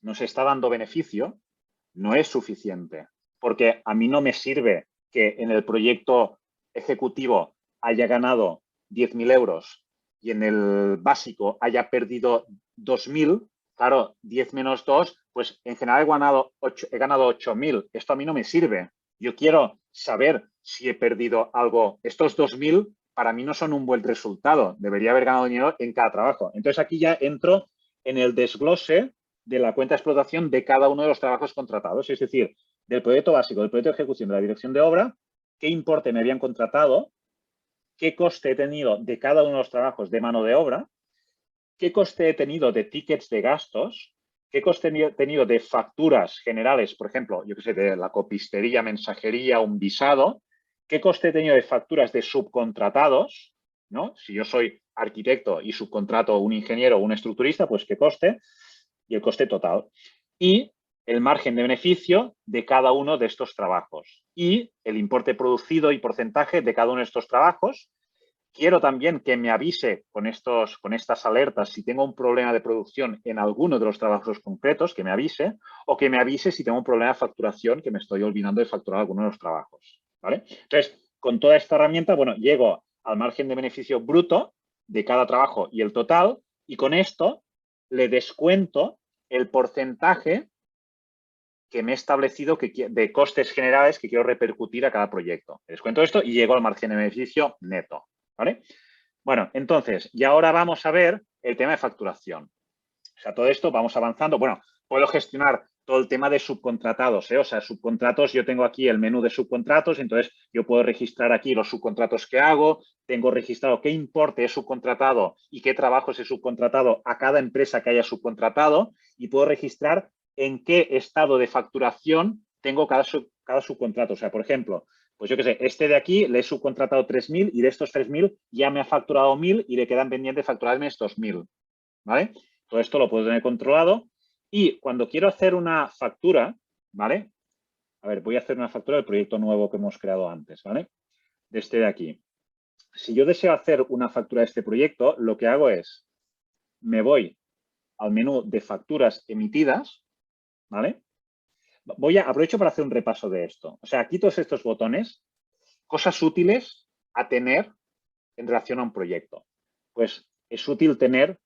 nos está dando beneficio no es suficiente, porque a mí no me sirve que en el proyecto ejecutivo haya ganado 10.000 euros y en el básico haya perdido 2.000. Claro, 10 menos 2, pues en general he ganado 8.000. Esto a mí no me sirve. Yo quiero saber si he perdido algo. Estos 2.000 para mí no son un buen resultado. Debería haber ganado dinero en cada trabajo. Entonces aquí ya entro en el desglose de la cuenta de explotación de cada uno de los trabajos contratados. Es decir, del proyecto básico, del proyecto de ejecución, de la dirección de obra, qué importe me habían contratado, qué coste he tenido de cada uno de los trabajos de mano de obra, qué coste he tenido de tickets de gastos, qué coste he tenido de facturas generales, por ejemplo, yo qué sé, de la copistería, mensajería, un visado, qué coste he tenido de facturas de subcontratados, ¿no? Si yo soy arquitecto y subcontrato un ingeniero o un estructurista, pues qué coste y el coste total. Y el margen de beneficio de cada uno de estos trabajos y el importe producido y porcentaje de cada uno de estos trabajos. Quiero también que me avise con estas alertas si tengo un problema de producción en alguno de los trabajos concretos, que me avise, o que me avise si tengo un problema de facturación, que me estoy olvidando de facturar alguno de los trabajos, ¿vale? Entonces, con toda esta herramienta, bueno, llego al margen de beneficio bruto de cada trabajo y el total, y con esto le descuento el porcentaje que me he establecido de costes generales que quiero repercutir a cada proyecto. Les cuento esto y llego al margen de beneficio neto, ¿vale? Bueno, entonces, y ahora vamos a ver el tema de facturación. O sea, todo esto vamos avanzando. Bueno, puedo gestionar todo el tema de subcontratados, ¿eh? O sea, subcontratos, yo tengo aquí el menú de subcontratos, entonces yo puedo registrar aquí los subcontratos que hago, tengo registrado qué importe he subcontratado y qué trabajos he subcontratado a cada empresa que haya subcontratado y puedo registrar en qué estado de facturación tengo cada subcontrato. O sea, por ejemplo, pues yo qué sé, este de aquí le he subcontratado 3.000 y de estos 3.000 ya me ha facturado 1.000 y le quedan pendientes facturarme estos 1.000, ¿vale? Todo esto lo puedo tener controlado y cuando quiero hacer una factura, ¿vale? A ver, voy a hacer una factura del proyecto nuevo que hemos creado antes, ¿vale? De este de aquí. Si yo deseo hacer una factura de este proyecto, lo que hago es, me voy al menú de facturas emitidas, ¿vale? Aprovecho para hacer un repaso de esto. O sea, aquí todos estos botones, cosas útiles a tener en relación a un proyecto. Pues es útil tener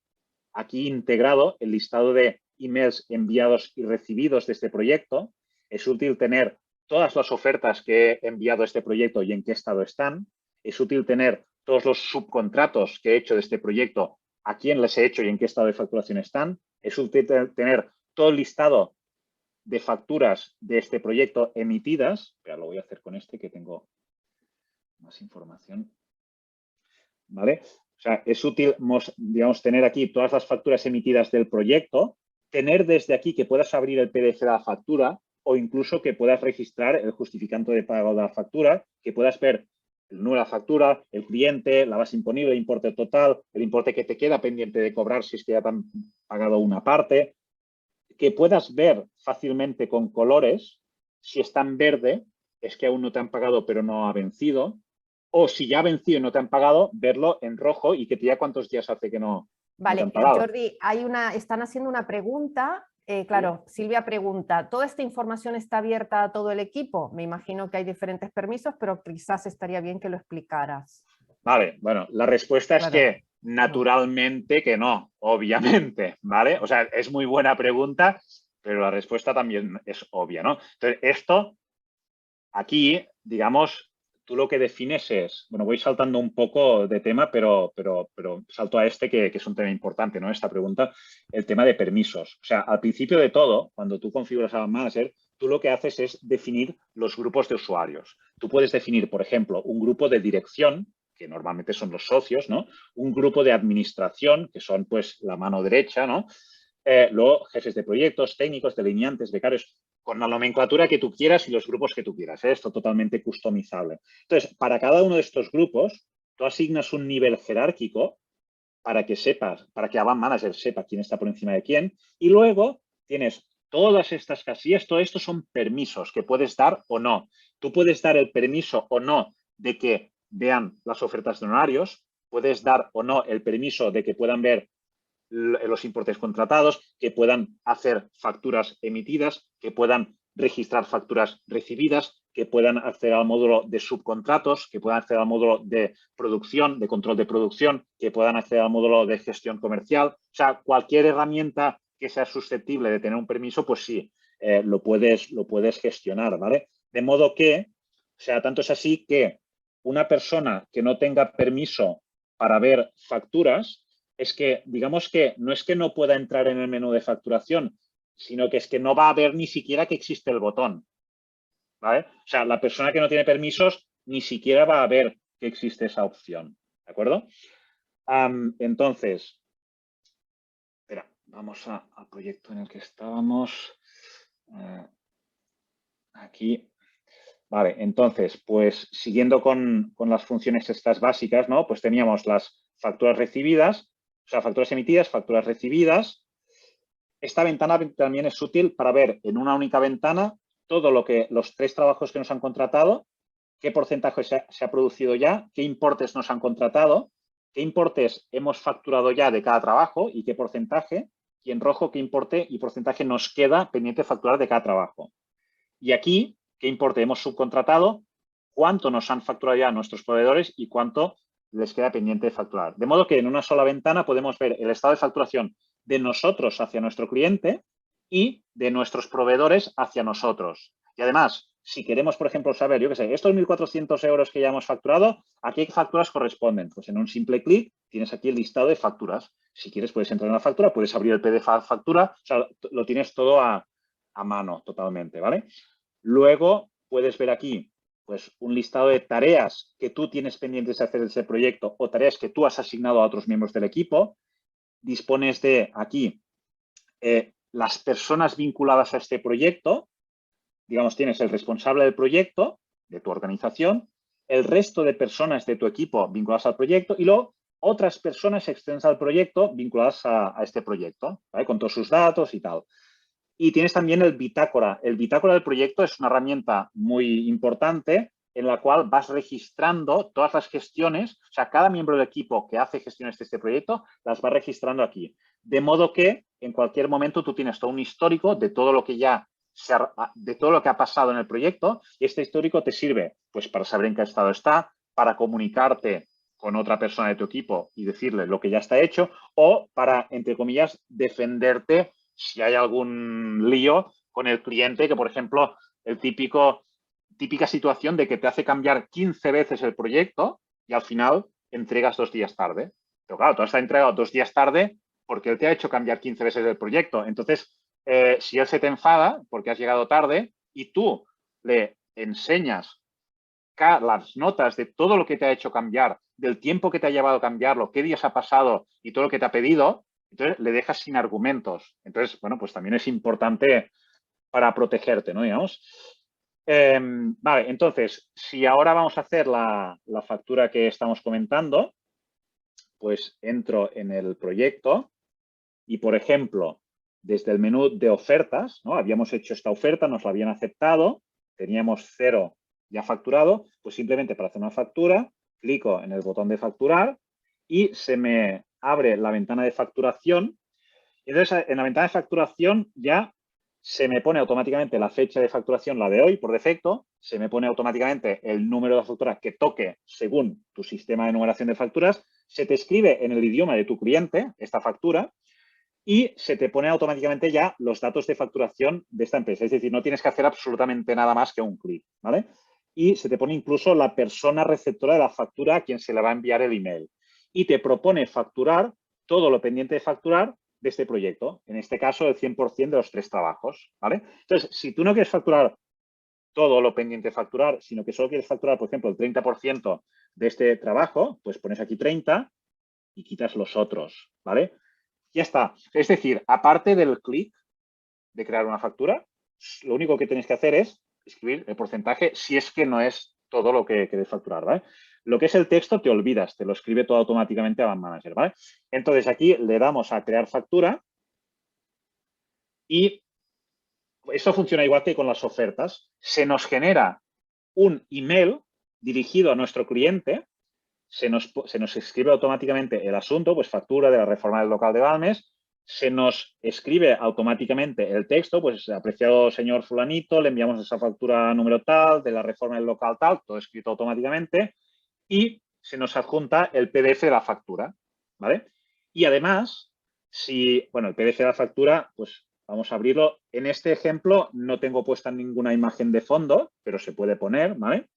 aquí integrado el listado de emails enviados y recibidos de este proyecto. Es útil tener todas las ofertas que he enviado a este proyecto y en qué estado están. Es útil tener todos los subcontratos que he hecho de este proyecto, a quién les he hecho y en qué estado de facturación están. Es útil tener todo el listado de facturas de este proyecto emitidas. Pero lo voy a hacer con este que tengo más información. ¿Vale? O sea, es útil, digamos, tener aquí todas las facturas emitidas del proyecto, tener desde aquí que puedas abrir el PDF de la factura o incluso que puedas registrar el justificante de pago de la factura, que puedas ver el número de la factura, el cliente, la base imponible, el importe total, el importe que te queda pendiente de cobrar si es que ya te han pagado una parte, que puedas ver fácilmente con colores si está en verde, es que aún no te han pagado pero no ha vencido, o si ya ha vencido y no te han pagado, verlo en rojo y que te diga cuántos días hace que no te han Vale, pagado. Jordi, están haciendo una pregunta. Claro, Silvia pregunta, ¿toda esta información está abierta a todo el equipo? Me imagino que hay diferentes permisos, pero quizás estaría bien que lo explicaras. Vale, bueno, la respuesta es que naturalmente que no, obviamente, ¿vale? O sea, es muy buena pregunta, pero la respuesta también es obvia, ¿no? Entonces, esto, aquí, digamos, tú lo que defines es, bueno, voy saltando un poco de tema, pero salto a este que es un tema importante, ¿no? Esta pregunta, el tema de permisos. O sea, al principio de todo, cuando tú configuras a Manager, tú lo que haces es definir los grupos de usuarios. Tú puedes definir, por ejemplo, un grupo de dirección, que normalmente son los socios, ¿no? Un grupo de administración, que son, pues, la mano derecha, ¿no? Luego, jefes de proyectos, técnicos, delineantes, becarios, con la nomenclatura que tú quieras y los grupos que tú quieras. Esto totalmente customizable. Entonces, para cada uno de estos grupos, tú asignas un nivel jerárquico para que sepas, para que Avant Manager sepa quién está por encima de quién. Y luego tienes todas estas casillas, todo esto son permisos que puedes dar o no. Tú puedes dar el permiso o no de que vean las ofertas de honorarios, puedes dar o no el permiso de que puedan ver los importes contratados, que puedan hacer facturas emitidas, que puedan registrar facturas recibidas, que puedan acceder al módulo de subcontratos, que puedan acceder al módulo de producción, de control de producción, que puedan acceder al módulo de gestión comercial. O sea, cualquier herramienta que sea susceptible de tener un permiso, pues sí, lo puedes gestionar, ¿vale? De modo que, o sea, tanto es así que una persona que no tenga permiso para ver facturas, es que, digamos que no es que no pueda entrar en el menú de facturación, sino que es que no va a ver ni siquiera que existe el botón, ¿vale? O sea, la persona que no tiene permisos ni siquiera va a ver que existe esa opción, ¿de acuerdo? Entonces, espera, vamos al proyecto en el que estábamos. Aquí. Vale, entonces, pues siguiendo con las funciones estas básicas, ¿no? Pues teníamos las facturas recibidas, o sea, facturas emitidas, facturas recibidas. Esta ventana también es útil para ver en una única ventana todo lo que los 3 trabajos que nos han contratado, qué porcentaje se ha producido ya, qué importes nos han contratado, qué importes hemos facturado ya de cada trabajo y qué porcentaje, y en rojo qué importe y porcentaje nos queda pendiente de facturar de cada trabajo. Y aquí, qué importe hemos subcontratado, cuánto nos han facturado ya nuestros proveedores y cuánto les queda pendiente de facturar. De modo que en una sola ventana podemos ver el estado de facturación de nosotros hacia nuestro cliente y de nuestros proveedores hacia nosotros. Y además, si queremos, por ejemplo, saber, yo qué sé, estos 1.400 euros que ya hemos facturado, ¿a qué facturas corresponden? Pues en un simple clic tienes aquí el listado de facturas. Si quieres, puedes entrar en la factura, puedes abrir el PDF de factura, o sea, lo tienes todo a mano totalmente, ¿vale? Luego puedes ver aquí pues, un listado de tareas que tú tienes pendientes de hacer de ese proyecto o tareas que tú has asignado a otros miembros del equipo. Dispones de aquí las personas vinculadas a este proyecto. Digamos, tienes el responsable del proyecto, de tu organización, el resto de personas de tu equipo vinculadas al proyecto y luego otras personas externas al proyecto vinculadas a este proyecto, ¿vale? Con todos sus datos y tal. Y tienes también el bitácora. El bitácora del proyecto es una herramienta muy importante en la cual vas registrando todas las gestiones, o sea, cada miembro del equipo que hace gestiones de este proyecto las va registrando aquí. De modo que en cualquier momento tú tienes todo un histórico de todo lo que de todo lo que ha pasado en el proyecto y este histórico te sirve pues para saber en qué estado está, para comunicarte con otra persona de tu equipo y decirle lo que ya está hecho o para, entre comillas, defenderte si hay algún lío con el cliente, que por ejemplo, típica situación de que te hace cambiar 15 veces el proyecto y al final entregas 2 días tarde. Pero claro, tú has entregado 2 días tarde porque él te ha hecho cambiar 15 veces el proyecto. Entonces, si él se te enfada porque has llegado tarde y tú le enseñas las notas de todo lo que te ha hecho cambiar, del tiempo que te ha llevado a cambiarlo, qué días ha pasado y todo lo que te ha pedido, entonces le dejas sin argumentos. Entonces, bueno, pues también es importante para protegerte, ¿no? Digamos. Vale, entonces, si ahora vamos a hacer la factura que estamos comentando, pues entro en el proyecto y, por ejemplo, desde el menú de ofertas, ¿no? Habíamos hecho esta oferta, nos la habían aceptado, teníamos 0 ya facturado, pues simplemente para hacer una factura, clico en el botón de facturar y se me abre la ventana de facturación. Entonces, en la ventana de facturación ya se me pone automáticamente la fecha de facturación, la de hoy, por defecto. Se me pone automáticamente el número de factura que toque según tu sistema de numeración de facturas. Se te escribe en el idioma de tu cliente esta factura y se te pone automáticamente ya los datos de facturación de esta empresa. Es decir, no tienes que hacer absolutamente nada más que un clic, ¿vale? Y se te pone incluso la persona receptora de la factura a quien se le va a enviar el email. Y te propone facturar todo lo pendiente de facturar de este proyecto. En este caso, el 100% de los 3 trabajos, ¿vale? Entonces, si tú no quieres facturar todo lo pendiente de facturar, sino que solo quieres facturar, por ejemplo, el 30% de este trabajo, pues pones aquí 30 y quitas los otros, ¿vale? Ya está. Es decir, aparte del clic de crear una factura, lo único que tenéis que hacer es escribir el porcentaje si es que no es todo lo que queréis facturar, ¿vale? Lo que es el texto te olvidas, te lo escribe todo automáticamente a Van Manager, ¿vale? Entonces aquí le damos a crear factura y esto funciona igual que con las ofertas. Se nos genera un email dirigido a nuestro cliente, se nos escribe automáticamente el asunto, pues factura de la reforma del local de Balmes, se nos escribe automáticamente el texto, pues apreciado señor fulanito, le enviamos esa factura número tal, de la reforma del local tal, todo escrito automáticamente, y se nos adjunta el PDF de la factura, ¿vale? Y además, bueno, el PDF de la factura, pues vamos a abrirlo. En este ejemplo no tengo puesta ninguna imagen de fondo, pero se puede poner, ¿vale?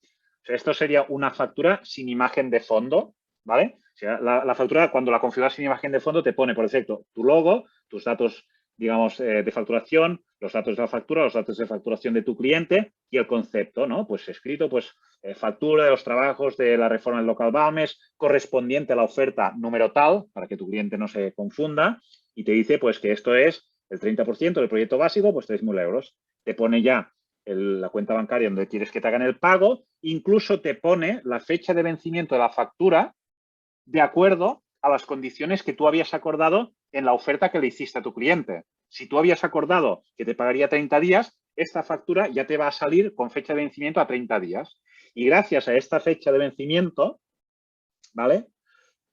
O sea, esto sería una factura sin imagen de fondo, ¿vale? O sea, la factura, cuando la configuras sin imagen de fondo, te pone, por defecto, tu logo, tus datos, digamos, de facturación, los datos de la factura, los datos de facturación de tu cliente y el concepto, ¿no? Pues escrito, pues, factura de los trabajos de la reforma del local Balmes correspondiente a la oferta número tal, para que tu cliente no se confunda, y te dice, pues, que esto es el 30% del proyecto básico, pues 3.000 euros. Te pone ya la cuenta bancaria donde quieres que te hagan el pago, incluso te pone la fecha de vencimiento de la factura de acuerdo a las condiciones que tú habías acordado en la oferta que le hiciste a tu cliente. Si tú habías acordado que te pagaría 30 días, esta factura ya te va a salir con fecha de vencimiento a 30 días. Y gracias a esta fecha de vencimiento, ¿vale?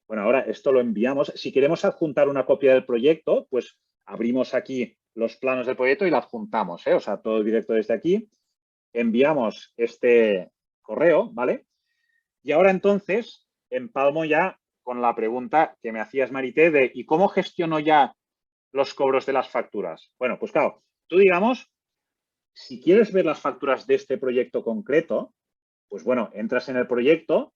Bueno, ahora esto lo enviamos. Si queremos adjuntar una copia del proyecto, pues abrimos aquí los planos del proyecto y la adjuntamos, ¿eh? O sea, todo directo desde aquí. Enviamos este correo, ¿vale? Y ahora entonces empalmo ya con la pregunta que me hacías, Marité, de ¿y cómo gestiono ya los cobros de las facturas? Bueno, pues claro, tú digamos, si quieres ver las facturas de este proyecto concreto, pues bueno, entras en el proyecto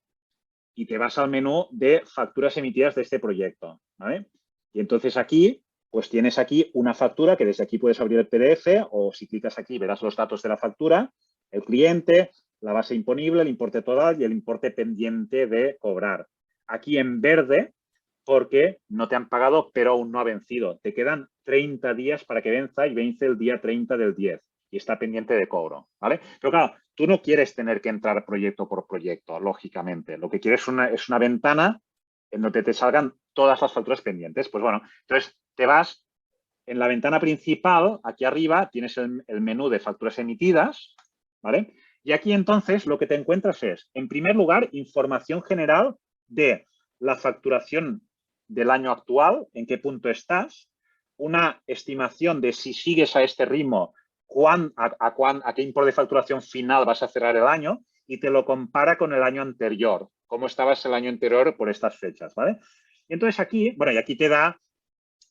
y te vas al menú de facturas emitidas de este proyecto, ¿vale? Y entonces aquí, pues tienes aquí una factura que desde aquí puedes abrir el PDF o si clicas aquí verás los datos de la factura, el cliente, la base imponible, el importe total y el importe pendiente de cobrar. Aquí en verde, porque no te han pagado, pero aún no ha vencido. Te quedan 30 días para que venza y vence el día 30 del 10 y está pendiente de cobro, ¿vale? Pero claro, tú no quieres tener que entrar proyecto por proyecto, lógicamente. Lo que quieres es una ventana en donde te salgan todas las facturas pendientes. Pues bueno, entonces te vas en la ventana principal, aquí arriba, tienes el menú de facturas emitidas, ¿vale? Y aquí entonces lo que te encuentras es, en primer lugar, información general de la facturación del año actual, en qué punto estás, una estimación de si sigues a este ritmo, a qué importe de facturación final vas a cerrar el año y te lo compara con el año anterior, cómo estabas el año anterior por estas fechas, ¿vale? Y entonces aquí, bueno, y aquí te da,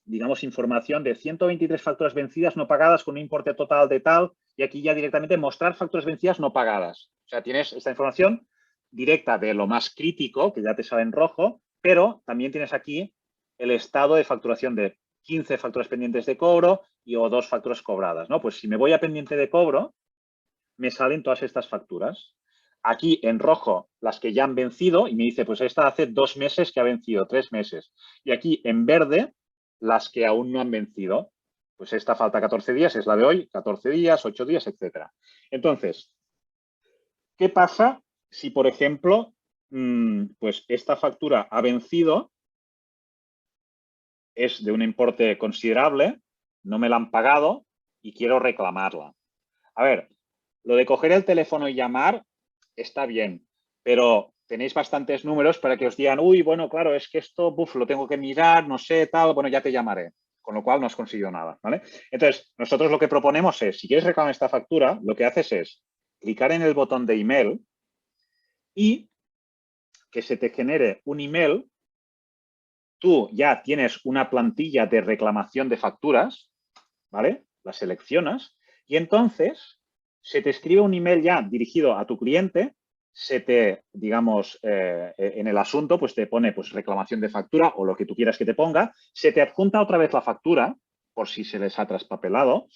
digamos, información de 123 facturas vencidas no pagadas con un importe total de tal, y aquí ya directamente mostrar facturas vencidas no pagadas. O sea, tienes esta información directa de lo más crítico, que ya te sale en rojo, pero también tienes aquí el estado de facturación de 15 facturas pendientes de cobro o 2 facturas cobradas, ¿no? Pues si me voy a pendiente de cobro, me salen todas estas facturas. Aquí en rojo las que ya han vencido y me dice, pues esta hace 2 meses que ha vencido, 3 meses. Y aquí en verde las que aún no han vencido. Pues esta falta 14 días, es la de hoy, 14 días, 8 días, etcétera. Entonces, ¿qué pasa si, por ejemplo, pues esta factura ha vencido, es de un importe considerable, no me la han pagado y quiero reclamarla? A ver, lo de coger el teléfono y llamar está bien, pero tenéis bastantes números para que os digan, uy, bueno, claro, es que esto, lo tengo que mirar, no sé, tal, bueno, ya te llamaré. Con lo cual no has conseguido nada, ¿vale? Entonces, nosotros lo que proponemos es, si quieres reclamar esta factura, lo que haces es clicar en el botón de email y que se te genere un email. Tú ya tienes una plantilla de reclamación de facturas, ¿vale? La seleccionas y entonces se te escribe un email ya dirigido a tu cliente, se te, digamos, en el asunto, pues te pone pues, reclamación de factura o lo que tú quieras que te ponga, se te adjunta otra vez la factura, por si se les ha traspapelado,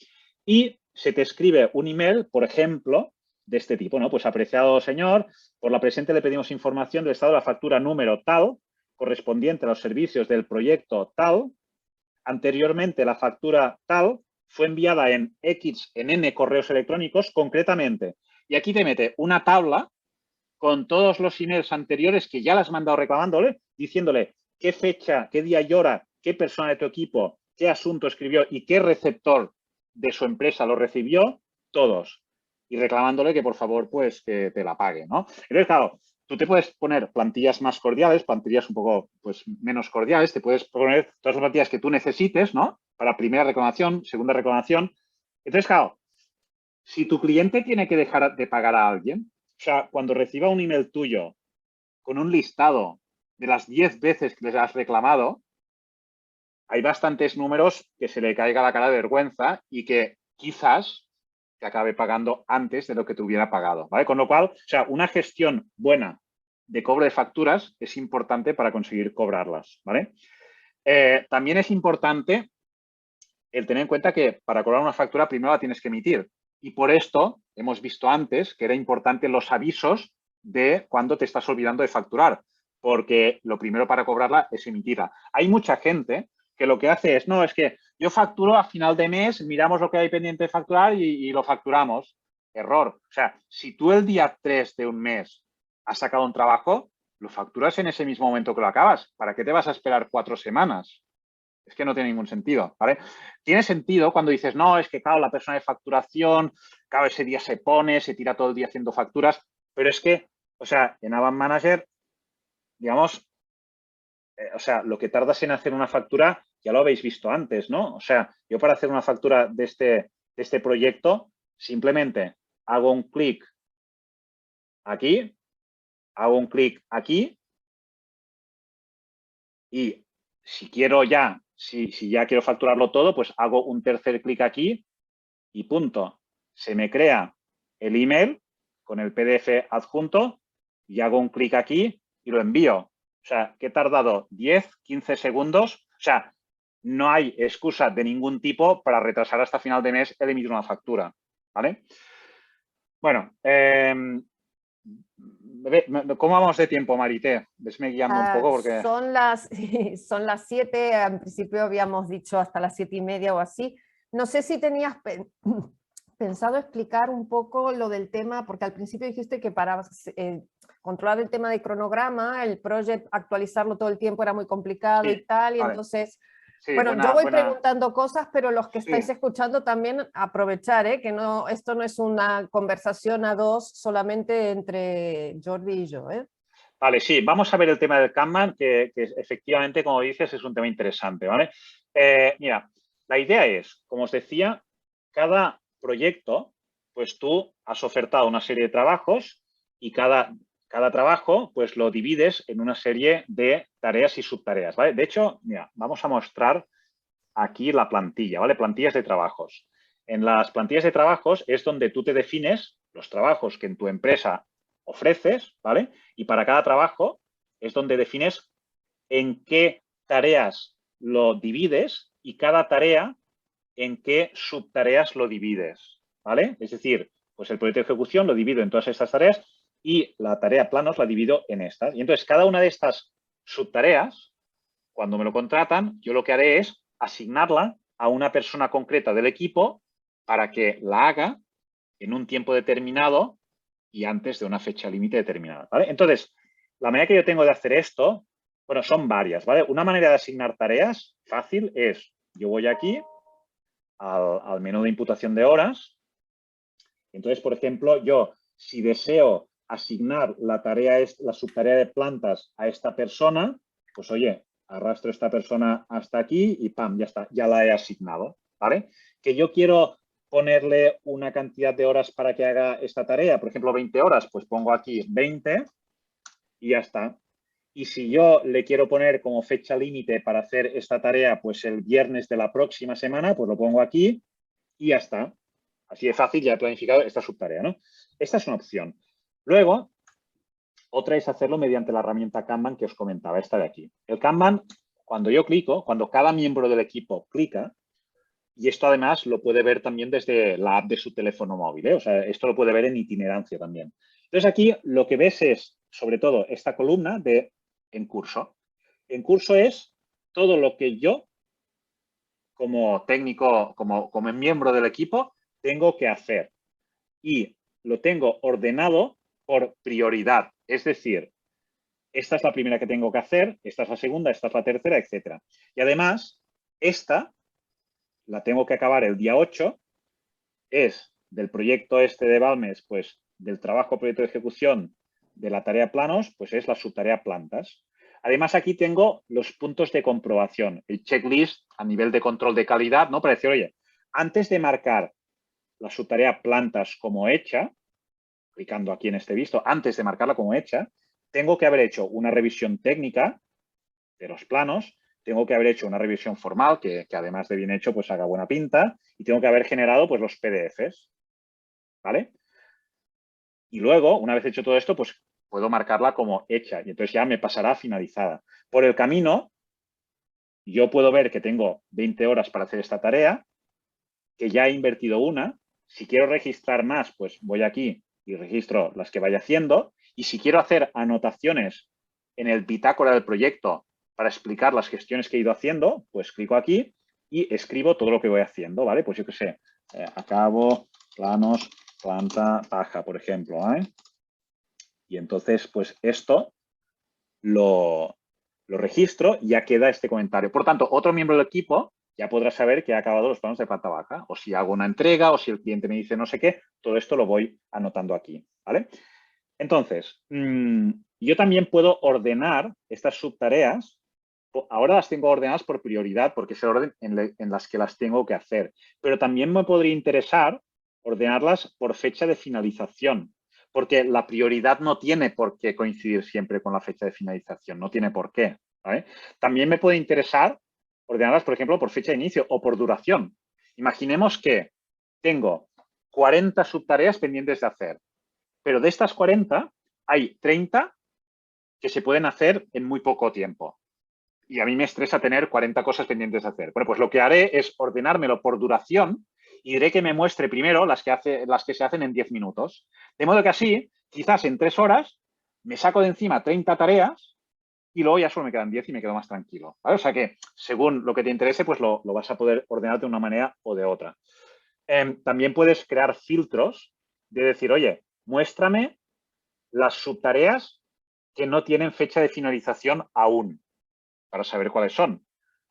y se te escribe un email, por ejemplo, de este tipo, ¿no? Pues apreciado señor, por la presente le pedimos información del estado de la factura número tal, correspondiente a los servicios del proyecto tal. Anteriormente la factura tal fue enviada en N correos electrónicos concretamente. Y aquí te mete una tabla con todos los emails anteriores que ya le has mandado reclamándole, diciéndole qué fecha, qué día y hora, qué persona de tu equipo, qué asunto escribió y qué receptor de su empresa lo recibió, todos. Y reclamándole que por favor, pues, que te la pague, ¿no? Entonces, claro, tú te puedes poner plantillas más cordiales, plantillas un poco pues, menos cordiales, te puedes poner todas las plantillas que tú necesites, ¿no? Para primera reclamación, segunda reclamación. Entonces, claro, si tu cliente tiene que dejar de pagar a alguien, o sea, cuando reciba un email tuyo con un listado de las 10 veces que les has reclamado, hay bastantes números que se le caiga la cara de vergüenza y que quizás te acabe pagando antes de lo que te hubiera pagado, ¿vale? Con lo cual, o sea, una gestión buena de cobro de facturas es importante para conseguir cobrarlas, ¿vale? También es importante el tener en cuenta que para cobrar una factura primero la tienes que emitir. Y por esto hemos visto antes que era importante los avisos de cuando te estás olvidando de facturar, porque lo primero para cobrarla es emitirla. Hay mucha gente que lo que hace es, no, es que yo facturo a final de mes, miramos lo que hay pendiente de facturar y lo facturamos. Error. O sea, si tú el día 3 de un mes has sacado un trabajo, lo facturas en ese mismo momento que lo acabas. ¿Para qué te vas a esperar 4 semanas? Es que no tiene ningún sentido, ¿vale? Tiene sentido cuando dices, no, es que, claro, la persona de facturación, claro, ese día se pone, se tira todo el día haciendo facturas, pero es que, o sea, en Avant Manager, digamos, o sea, lo que tardas en hacer una factura, ya lo habéis visto antes, ¿no? O sea, yo para hacer una factura de este proyecto, simplemente hago un clic aquí, hago un clic aquí y si quiero ya, si ya quiero facturarlo todo, pues hago un tercer clic aquí y punto. Se me crea el email con el PDF adjunto y hago un clic aquí y lo envío. O sea, que he tardado 10, 15 segundos. O sea, no hay excusa de ningún tipo para retrasar hasta final de mes el emitir una factura. ¿Vale? Bueno, ¿cómo vamos de tiempo, Marité? Vesme guiando un poco porque... Son las 7, en principio habíamos dicho hasta las 7:30 o así. No sé si tenías pensado explicar un poco lo del tema, porque al principio dijiste que para controlar el tema de cronograma, el proyecto, actualizarlo todo el tiempo era muy complicado Sí, y tal, y vale. entonces... Sí, Bueno, yo voy preguntando cosas, pero los que estáis escuchando también aprovechar, que no, esto no es una conversación a dos solamente entre Jordi y yo. Vale, sí, vamos a ver el tema del Kanban, que efectivamente, como dices, es un tema interesante, ¿vale? Mira, la idea es, como os decía, cada proyecto, pues tú has ofertado una serie de trabajos y cada trabajo, pues lo divides en una serie de tareas y subtareas, ¿vale? De hecho, mira, vamos a mostrar aquí la plantilla, ¿vale? Plantillas de trabajos. En las plantillas de trabajos es donde tú te defines los trabajos que en tu empresa ofreces, ¿vale? Y para cada trabajo es donde defines en qué tareas lo divides y cada tarea en qué subtareas lo divides, ¿vale? Es decir, pues el proyecto de ejecución lo divido en todas estas tareas y la tarea planos la divido en estas. Y entonces cada una de estas subtareas, cuando me lo contratan, yo lo que haré es asignarla a una persona concreta del equipo para que la haga en un tiempo determinado y antes de una fecha límite determinada, ¿vale? Entonces, la manera que yo tengo de hacer esto, bueno, son varias, ¿vale? Una manera de asignar tareas fácil es, yo voy aquí al menú de imputación de horas. Entonces, por ejemplo, yo, si deseo asignar la subtarea de plantas a esta persona, pues oye, arrastro esta persona hasta aquí y ¡pam! Ya está, ya la he asignado, ¿vale? Que yo quiero ponerle una cantidad de horas para que haga esta tarea, por ejemplo, 20 horas, pues pongo aquí 20 y ya está. Y si yo le quiero poner como fecha límite para hacer esta tarea, pues el viernes de la próxima semana, pues lo pongo aquí y ya está. Así de fácil, ya he planificado esta subtarea, ¿no? Esta es una opción. Luego, otra es hacerlo mediante la herramienta Kanban que os comentaba, esta de aquí. El Kanban, cuando yo clico, cuando cada miembro del equipo clica, y esto además lo puede ver también desde la app de su teléfono móvil, ¿eh? O sea, esto lo puede ver en itinerancia también. Entonces aquí lo que ves es, sobre todo, esta columna de en curso. En curso es todo lo que yo, como técnico, como miembro del equipo, tengo que hacer. Y lo tengo ordenado por prioridad. Es decir, esta es la primera que tengo que hacer, esta es la segunda, esta es la tercera, etc. Y además, esta la tengo que acabar el día 8, es del proyecto este de Balmes, pues del trabajo proyecto de ejecución de la tarea planos, pues es la subtarea plantas. Además, aquí tengo los puntos de comprobación, el checklist a nivel de control de calidad, ¿no? Para decir, oye, antes de marcar la subtarea plantas como hecha, clicando aquí en este visto, antes de marcarla como hecha, tengo que haber hecho una revisión técnica de los planos, tengo que haber hecho una revisión formal, que además de bien hecho, pues haga buena pinta, y tengo que haber generado pues los PDFs, ¿vale? Y luego, una vez hecho todo esto, pues puedo marcarla como hecha, y entonces ya me pasará finalizada. Por el camino, yo puedo ver que tengo 20 horas para hacer esta tarea, que ya he invertido una. Si quiero registrar más, pues voy aquí y registro las que vaya haciendo. Y si quiero hacer anotaciones en el bitácora del proyecto para explicar las gestiones que he ido haciendo, pues clico aquí y escribo todo lo que voy haciendo, ¿vale? Pues yo qué sé, acabo, planos, planta, taja, por ejemplo, ¿eh? Y entonces, pues esto lo registro y ya queda este comentario. Por tanto, otro miembro del equipo ya podrá saber que ha acabado los planos de planta baja. O si hago una entrega o si el cliente me dice no sé qué, todo esto lo voy anotando aquí, ¿vale? Entonces, yo también puedo ordenar estas subtareas. Ahora las tengo ordenadas por prioridad porque es el orden en las que las tengo que hacer. Pero también me podría interesar ordenarlas por fecha de finalización, porque la prioridad no tiene por qué coincidir siempre con la fecha de finalización, no tiene por qué, ¿vale? También me puede interesar ordenarlas, por ejemplo, por fecha de inicio o por duración. Imaginemos que tengo 40 subtareas pendientes de hacer, pero de estas 40 hay 30 que se pueden hacer en muy poco tiempo. Y a mí me estresa tener 40 cosas pendientes de hacer. Bueno, pues lo que haré es ordenármelo por duración y diré que me muestre primero las que se hacen en 10 minutos. De modo que así, quizás en 3 horas, me saco de encima 30 tareas y luego ya solo me quedan 10 y me quedo más tranquilo, ¿vale? O sea que, según lo que te interese, pues lo vas a poder ordenar de una manera o de otra. También puedes crear filtros de decir, oye, muéstrame las subtareas que no tienen fecha de finalización aún, para saber cuáles son.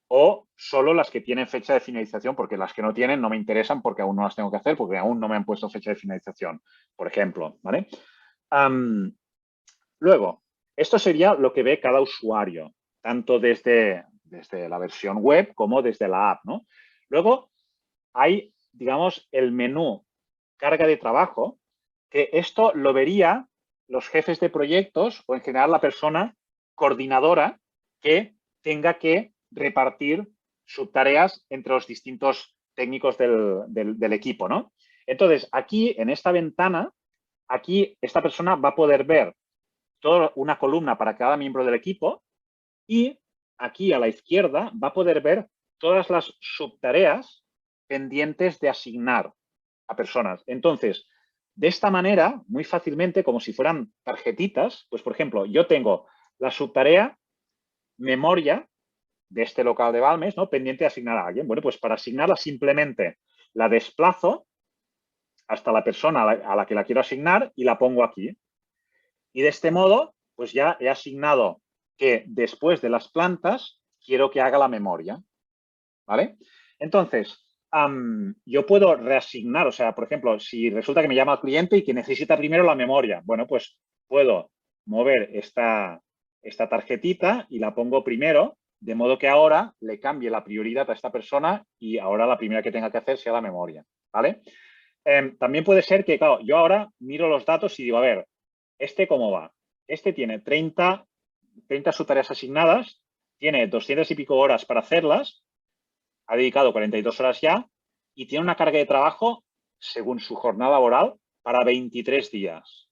O solo las que tienen fecha de finalización, porque las que no tienen no me interesan porque aún no las tengo que hacer, porque aún no me han puesto fecha de finalización, por ejemplo, ¿vale? Luego, esto sería lo que ve cada usuario, tanto desde la versión web como desde la app, ¿no? Luego, hay, digamos, el menú carga de trabajo, que esto lo vería los jefes de proyectos o en general la persona coordinadora que tenga que repartir subtareas entre los distintos técnicos del equipo, ¿no? Entonces, aquí, en esta ventana, aquí esta persona va a poder ver toda una columna para cada miembro del equipo y aquí a la izquierda va a poder ver todas las subtareas pendientes de asignar a personas. Entonces, de esta manera, muy fácilmente, como si fueran tarjetitas, pues por ejemplo, yo tengo la subtarea memoria de este local de Balmes, ¿no? Pendiente de asignar a alguien. Bueno, pues para asignarla simplemente la desplazo hasta la persona a la que la quiero asignar y la pongo aquí. Y de este modo, pues ya he asignado que después de las plantas quiero que haga la memoria, ¿vale? Entonces, yo puedo reasignar, o sea, por ejemplo, si resulta que me llama el cliente y que necesita primero la memoria, bueno, pues puedo mover esta tarjetita y la pongo primero, de modo que ahora le cambie la prioridad a esta persona y ahora la primera que tenga que hacer sea la memoria, ¿vale? También puede ser que, claro, yo ahora miro los datos y digo, a ver, ¿este cómo va? Este tiene 30 subtareas asignadas, tiene 200 y pico horas para hacerlas, ha dedicado 42 horas ya y tiene una carga de trabajo, según su jornada laboral, para 23 días.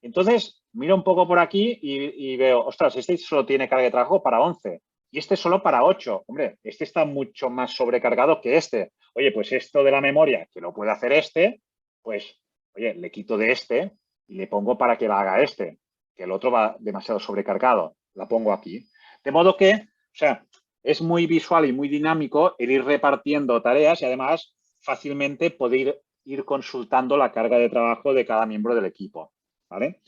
Entonces, miro un poco por aquí y veo, ostras, este solo tiene carga de trabajo para 11 y este solo para 8. Hombre, este está mucho más sobrecargado que este. Oye, pues esto de la memoria, que lo puede hacer este, pues, oye, le quito de este y le pongo para que la haga este, que el otro va demasiado sobrecargado. La pongo aquí. De modo que, o sea, es muy visual y muy dinámico el ir repartiendo tareas y además fácilmente poder ir consultando la carga de trabajo de cada miembro del equipo, ¿vale?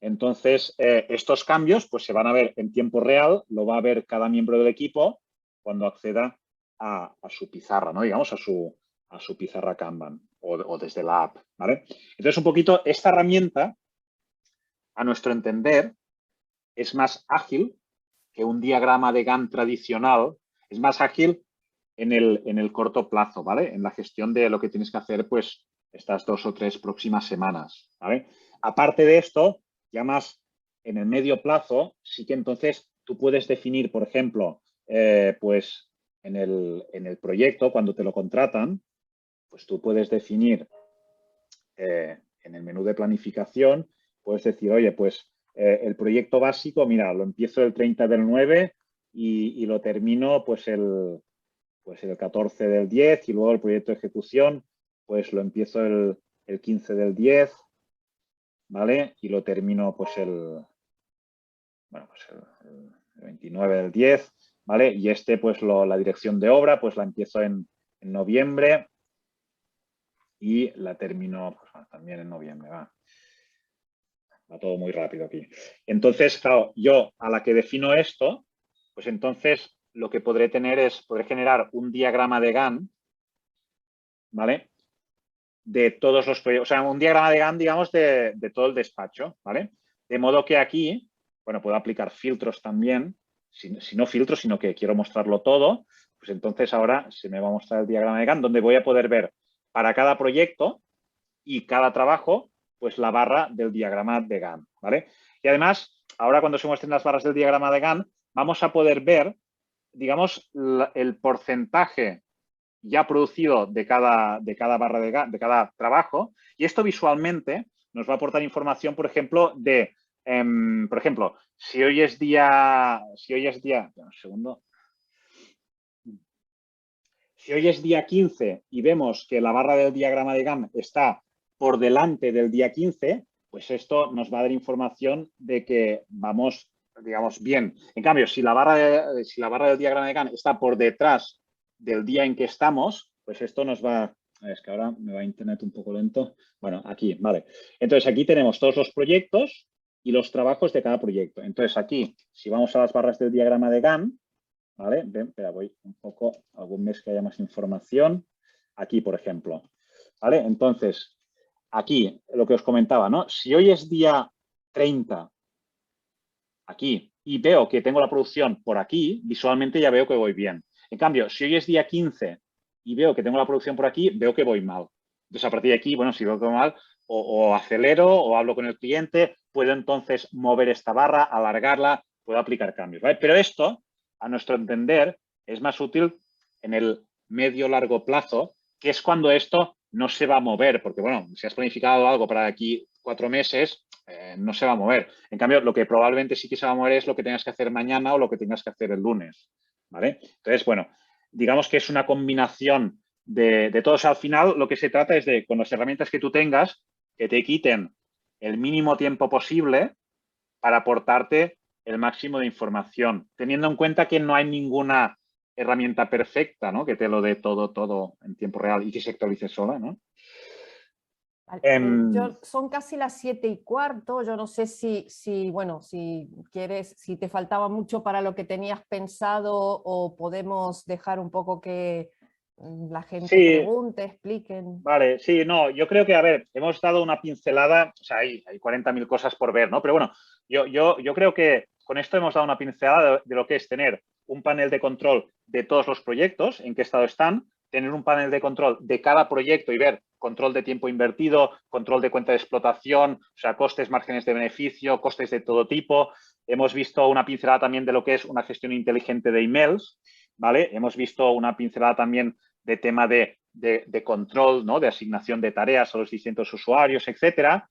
Entonces, estos cambios pues, se van a ver en tiempo real, lo va a ver cada miembro del equipo cuando acceda a su pizarra, ¿no? Digamos, a su pizarra Kanban o desde la app, ¿vale? Entonces, un poquito, esta herramienta, a nuestro entender, es más ágil que un diagrama de Gantt tradicional, es más ágil en el corto plazo, ¿vale? En la gestión de lo que tienes que hacer, pues, estas 2 o 3 próximas semanas, ¿vale? Aparte de esto, ya más en el medio plazo, sí que entonces tú puedes definir, por ejemplo, pues en el proyecto, cuando te lo contratan, pues tú puedes definir en el menú de planificación, puedes decir, oye, pues el proyecto básico, mira, lo empiezo el 30 del 9 y lo termino pues el 14 del 10 y luego el proyecto de ejecución, pues lo empiezo el 15 del 10, ¿vale? Y lo termino pues el 29 del 10, ¿vale? Y pues la dirección de obra, pues la empiezo en noviembre y la termino pues, también en noviembre, ¿va? Va todo muy rápido aquí. Entonces, claro, yo a la que defino esto, pues entonces lo que podré tener es, podré generar un diagrama de Gantt, ¿vale? De todos los proyectos, o sea, un diagrama de Gantt, digamos, de todo el despacho, ¿vale? De modo que aquí, bueno, puedo aplicar filtros también, si no filtros, sino que quiero mostrarlo todo, pues entonces ahora se me va a mostrar el diagrama de Gantt, donde voy a poder ver para cada proyecto y cada trabajo, pues la barra del diagrama de Gantt, ¿vale? Y además, ahora cuando se muestren las barras del diagrama de Gantt, vamos a poder ver, digamos, el porcentaje ya producido de cada barra de cada trabajo, y esto visualmente nos va a aportar información, por ejemplo, por ejemplo, si hoy es día, un segundo, si hoy es día 15 y vemos que la barra del diagrama de Gantt está por delante del día 15, pues esto nos va a dar información de que vamos, digamos, bien. En cambio, si la barra del diagrama de Gantt está por detrás del día en que estamos, pues esto nos va... Es que ahora me va a internet un poco lento. Bueno, aquí, vale. Entonces, aquí tenemos todos los proyectos y los trabajos de cada proyecto. Entonces, aquí, si vamos a las barras del diagrama de Gantt, ¿vale? Espera, voy un poco, algún mes que haya más información. Aquí, por ejemplo. ¿Vale? Entonces, aquí, lo que os comentaba, ¿no? Si hoy es día 30, aquí, y veo que tengo la producción por aquí, visualmente ya veo que voy bien. En cambio, si hoy es día 15 y veo que tengo la producción por aquí, veo que voy mal. Entonces, a partir de aquí, bueno, si veo que voy mal, o acelero o hablo con el cliente, puedo entonces mover esta barra, alargarla, puedo aplicar cambios, ¿vale? Pero esto, a nuestro entender, es más útil en el medio-largo plazo, que es cuando esto no se va a mover, porque, bueno, si has planificado algo para aquí 4 meses, no se va a mover. En cambio, lo que probablemente sí que se va a mover es lo que tengas que hacer mañana o lo que tengas que hacer el lunes, ¿vale? Entonces, bueno, digamos que es una combinación de todos. Al final, lo que se trata es de, con las herramientas que tú tengas, que te quiten el mínimo tiempo posible para aportarte el máximo de información, teniendo en cuenta que no hay ninguna herramienta perfecta, ¿no? Que te lo dé todo en tiempo real y que se actualice sola, ¿no? Son casi las 7:15, yo no sé bueno, si quieres, si te faltaba mucho para lo que tenías pensado o podemos dejar un poco que la gente Sí, pregunte, expliquen. vale, sí, no, yo creo que, a ver, hemos dado una pincelada, o sea, hay 40.000 cosas por ver, ¿no? Pero bueno, yo creo que con esto hemos dado una pincelada de lo que es tener un panel de control de todos los proyectos, en qué estado están, tener un panel de control de cada proyecto y ver control de tiempo invertido, control de cuenta de explotación, o sea, costes, márgenes de beneficio, costes de todo tipo. Hemos visto una pincelada también de lo que es una gestión inteligente de emails, ¿vale? Hemos visto una pincelada también de tema de control, ¿no? De asignación de tareas a los distintos usuarios, etcétera.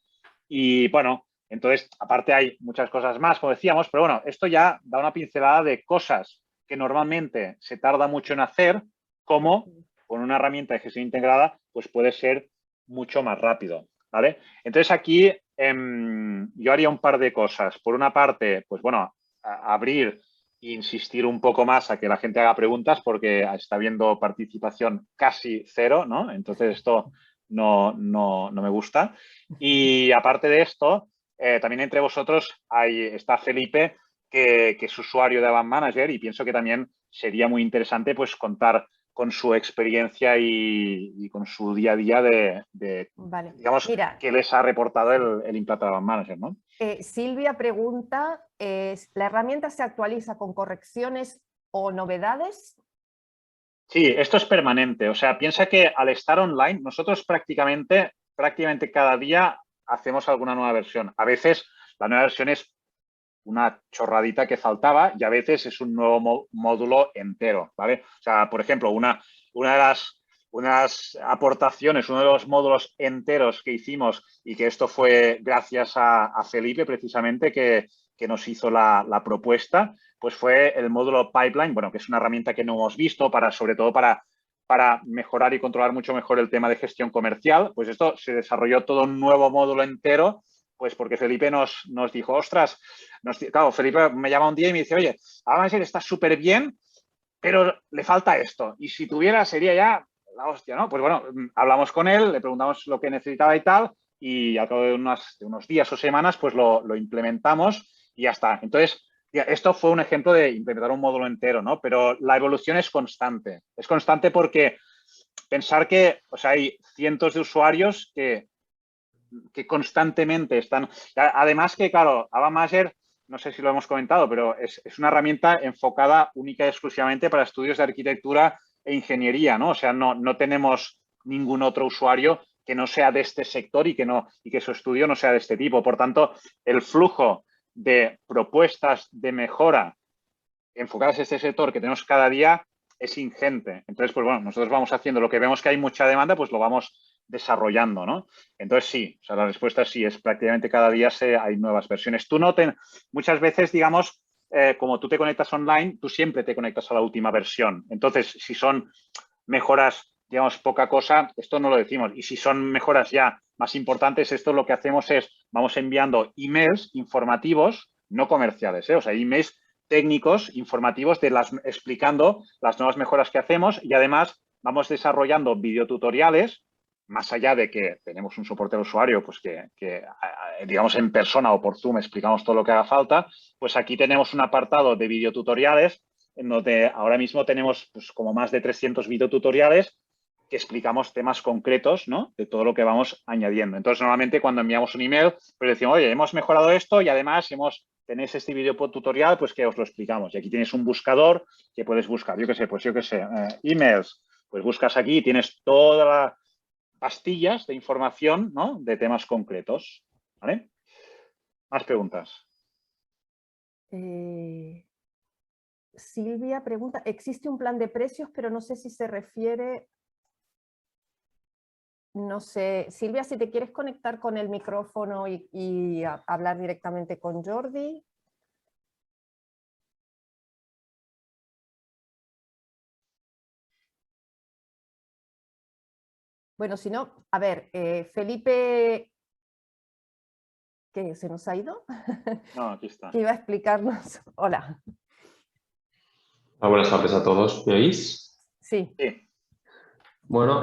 Y bueno, entonces, aparte hay muchas cosas más, como decíamos, pero bueno, esto ya da una pincelada de cosas que normalmente se tarda mucho en hacer, como con una herramienta de gestión integrada, pues puede ser mucho más rápido, ¿vale? Entonces aquí yo haría un par de cosas. Por una parte, pues bueno, abrir e insistir un poco más a que la gente haga preguntas porque está habiendo participación casi cero, ¿no? Entonces esto no me gusta. Y aparte de esto, también entre vosotros está Felipe, que es usuario de Avant Manager, y pienso que también sería muy interesante pues contar con su experiencia y con su día a día Vale. digamos, Mira, que les ha reportado el implantado Avant Manager, ¿no? Silvia pregunta, ¿la herramienta se actualiza con correcciones o novedades? Sí, esto es permanente. O sea, piensa que al estar online, nosotros prácticamente cada día hacemos alguna nueva versión. A veces la nueva versión es una chorradita que faltaba y a veces es un nuevo módulo entero, ¿vale? O sea, por ejemplo, una de unas aportaciones, uno de los módulos enteros que hicimos, y que esto fue gracias a Felipe precisamente que nos hizo la propuesta, pues fue el módulo Pipeline, bueno, que es una herramienta que no hemos visto sobre todo para mejorar y controlar mucho mejor el tema de gestión comercial. Pues esto se desarrolló todo un nuevo módulo entero, pues porque Felipe nos dijo, ostras, claro, Felipe me llama un día y me dice, oye, ahora está súper bien, pero le falta esto. Y si tuviera, sería ya la hostia, ¿no? Pues bueno, hablamos con él, le preguntamos lo que necesitaba y tal, y al cabo de unos días o semanas pues lo implementamos y ya está. Entonces, esto fue un ejemplo de implementar un módulo entero, ¿no? Pero la evolución es constante. Es constante porque pensar que, o sea, hay cientos de usuarios que constantemente están... Además que, claro, Avant Manager, no sé si lo hemos comentado, pero es una herramienta enfocada única y exclusivamente para estudios de arquitectura e ingeniería, ¿no? O sea, no tenemos ningún otro usuario que no sea de este sector y que su estudio no sea de este tipo. Por tanto, el flujo de propuestas de mejora enfocadas a este sector que tenemos cada día es ingente. Entonces, pues bueno, nosotros vamos haciendo lo que vemos que hay mucha demanda, pues lo vamos desarrollando, ¿no? Entonces sí, o sea, la respuesta sí, es prácticamente cada día hay nuevas versiones. Muchas veces, digamos, como tú te conectas online, tú siempre te conectas a la última versión. Entonces, si son mejoras, digamos, poca cosa, esto no lo decimos. Y si son mejoras ya más importantes, esto lo que hacemos es, vamos enviando emails informativos, no comerciales, o sea, emails técnicos, informativos, explicando las nuevas mejoras que hacemos y además vamos desarrollando videotutoriales, más allá de que tenemos un soporte al usuario, pues que digamos en persona o por Zoom explicamos todo lo que haga falta, pues aquí tenemos un apartado de videotutoriales en donde ahora mismo tenemos pues, como más de 300 videotutoriales que explicamos temas concretos, ¿no? De todo lo que vamos añadiendo. Entonces, normalmente cuando enviamos un email, pues decimos, oye, hemos mejorado esto y además tenéis este video tutorial, pues que os lo explicamos. Y aquí tienes un buscador que puedes buscar, emails, pues buscas aquí y tienes todas las pastillas de información, ¿no? De temas concretos, ¿vale? Más preguntas. Silvia pregunta, ¿existe un plan de precios? Pero no sé si se refiere... No sé, Silvia, si te quieres conectar con el micrófono y hablar directamente con Jordi. Bueno, si no, a ver, Felipe, ¿qué? ¿Se nos ha ido? No, aquí está. Que iba a explicarnos. Hola. Buenas tardes a todos. ¿Me oís? Sí. Sí. Bueno,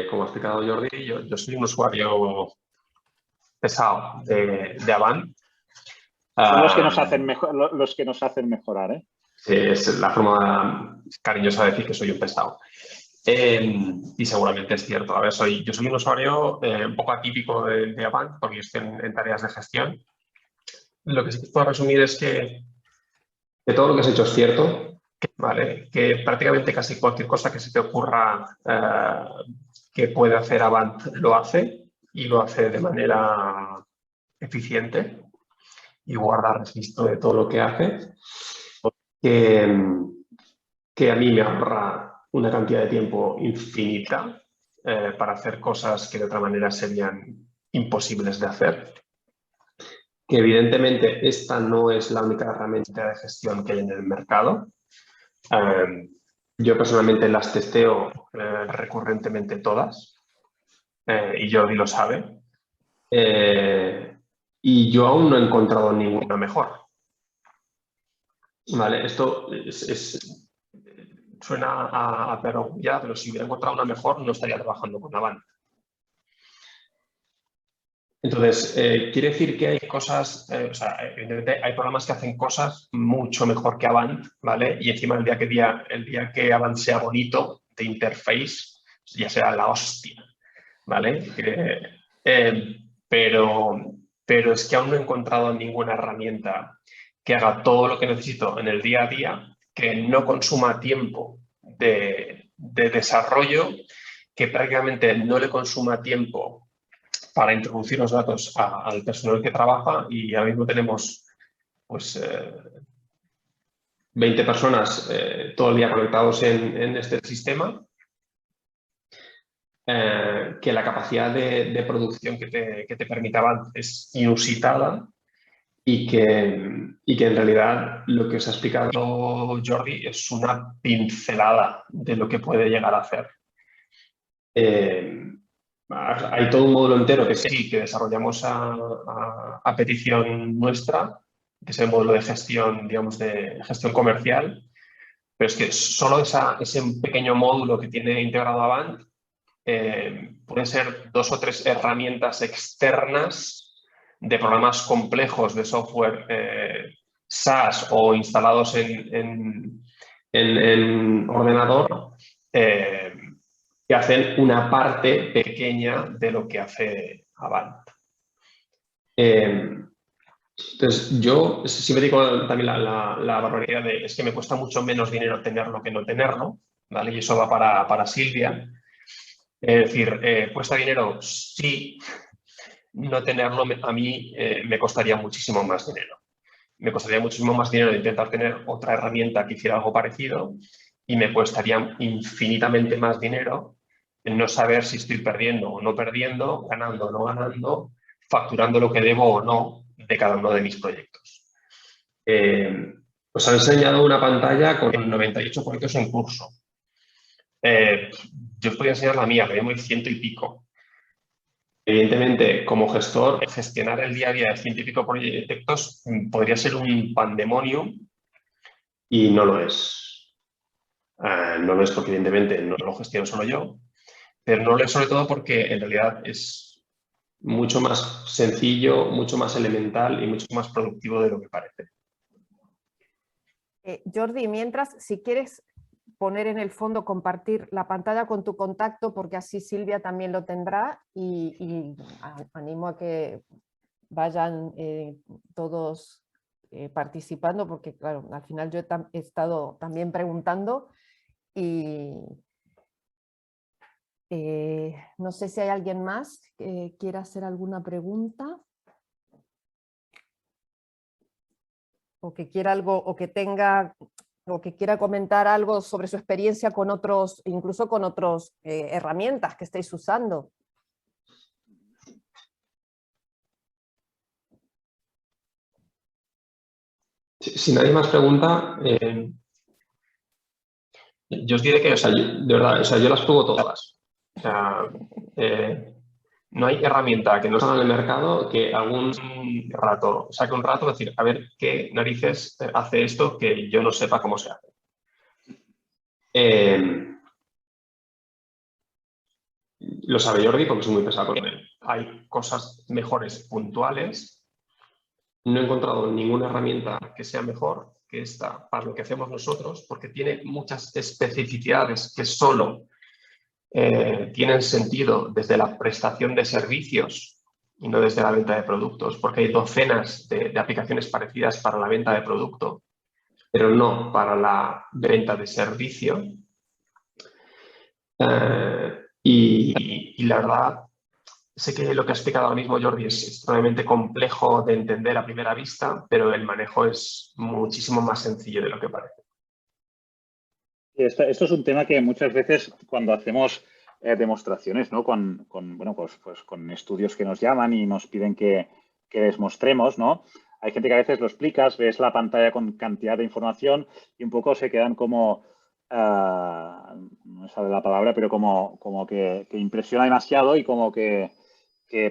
como ha explicado Jordi, yo soy un usuario pesado de Avant. Son los que nos hacen mejorar, ¿eh? Sí, es la forma cariñosa de decir que soy un pesado. Y seguramente es cierto. A ver, yo soy un usuario un poco atípico de Avant porque estoy en tareas de gestión. Lo que sí que puedo resumir es que todo lo que has hecho es cierto, ¿vale? Que prácticamente casi cualquier cosa que se te ocurra que puede hacer Avant lo hace y lo hace de manera eficiente y guarda registro de todo lo que hace, que a mí me ahorra una cantidad de tiempo infinita para hacer cosas que de otra manera serían imposibles de hacer. Que evidentemente esta no es la única herramienta de gestión que hay en el mercado. Yo personalmente las testeo recurrentemente todas y Jordi lo sabe. Y yo aún no he encontrado ninguna mejor. Vale, esto suena a perogrullada, pero si hubiera encontrado una mejor no estaría trabajando con Avant. Entonces, quiere decir que hay cosas, o sea, evidentemente hay programas que hacen cosas mucho mejor que Avant, ¿vale? Y encima el día que Avant sea bonito de interface, ya será la hostia, ¿vale? Pero es que aún no he encontrado ninguna herramienta que haga todo lo que necesito en el día a día, que no consuma tiempo de desarrollo, que prácticamente no le consuma tiempo para introducir los datos al personal que trabaja y ahora mismo tenemos pues 20 personas todo el día conectados en este sistema, que la capacidad de producción que te permitaba es inusitada y que en realidad lo que os ha explicado Jordi es una pincelada de lo que puede llegar a hacer. Hay todo un módulo entero que sí, que desarrollamos a petición nuestra, que es el módulo de gestión, digamos, de gestión comercial, pero es que solo ese pequeño módulo que tiene integrado Avant pueden ser 2 o 3 herramientas externas de programas complejos de software SaaS o instalados en ordenador que hacen una parte pequeña de lo que hace Avant. Entonces, yo siempre digo también la barbaridad de es que me cuesta mucho menos dinero tenerlo que no tenerlo, ¿vale? Y eso va para Silvia. Es decir, ¿cuesta dinero? Sí. No tenerlo a mí me costaría muchísimo más dinero. Me costaría muchísimo más dinero intentar tener otra herramienta que hiciera algo parecido y me costaría infinitamente más dinero en no saber si estoy perdiendo o no perdiendo, ganando o no ganando, facturando lo que debo o no de cada uno de mis proyectos. Os he enseñado una pantalla con 98 proyectos en curso. Yo os podría enseñar la mía, que hay 100 y pico. Evidentemente, como gestor, gestionar el día a día de 100 y pico proyectos podría ser un pandemonium y no lo es. No lo es porque evidentemente no lo gestiono solo yo, pero no lo es sobre todo porque en realidad es mucho más sencillo, mucho más elemental y mucho más productivo de lo que parece. Jordi, mientras, si quieres poner en el fondo, compartir la pantalla con tu contacto, porque así Silvia también lo tendrá y animo a que vayan todos participando, porque claro, al final yo he estado también preguntando y no sé si hay alguien más que quiera hacer alguna pregunta o que quiera algo o que tenga o que quiera comentar algo sobre su experiencia con otros, incluso con otras herramientas que estéis usando. Si nadie más pregunta, yo os diré que, o sea, de verdad, o sea, yo las pruebo todas. O sea, no hay herramienta que no salga en el mercado que algún rato, saque un rato, decir, a ver qué narices hace esto que yo no sepa cómo se hace. Lo sabe Jordi porque soy muy pesado con él. Hay cosas mejores puntuales. No he encontrado ninguna herramienta que sea mejor que esta para lo que hacemos nosotros porque tiene muchas especificidades que solo tienen sentido desde la prestación de servicios y no desde la venta de productos, porque hay docenas de aplicaciones parecidas para la venta de producto, pero no para la venta de servicio. Y la verdad, sé que lo que ha explicado ahora mismo Jordi es extremadamente complejo de entender a primera vista, pero el manejo es muchísimo más sencillo de lo que parece. Esto es un tema que muchas veces cuando hacemos demostraciones, ¿no? Bueno, pues con estudios que nos llaman y nos piden que les mostremos, ¿no? Hay gente que a veces lo explicas, ves la pantalla con cantidad de información y un poco se quedan como, no sale la palabra, pero como que impresiona demasiado y como que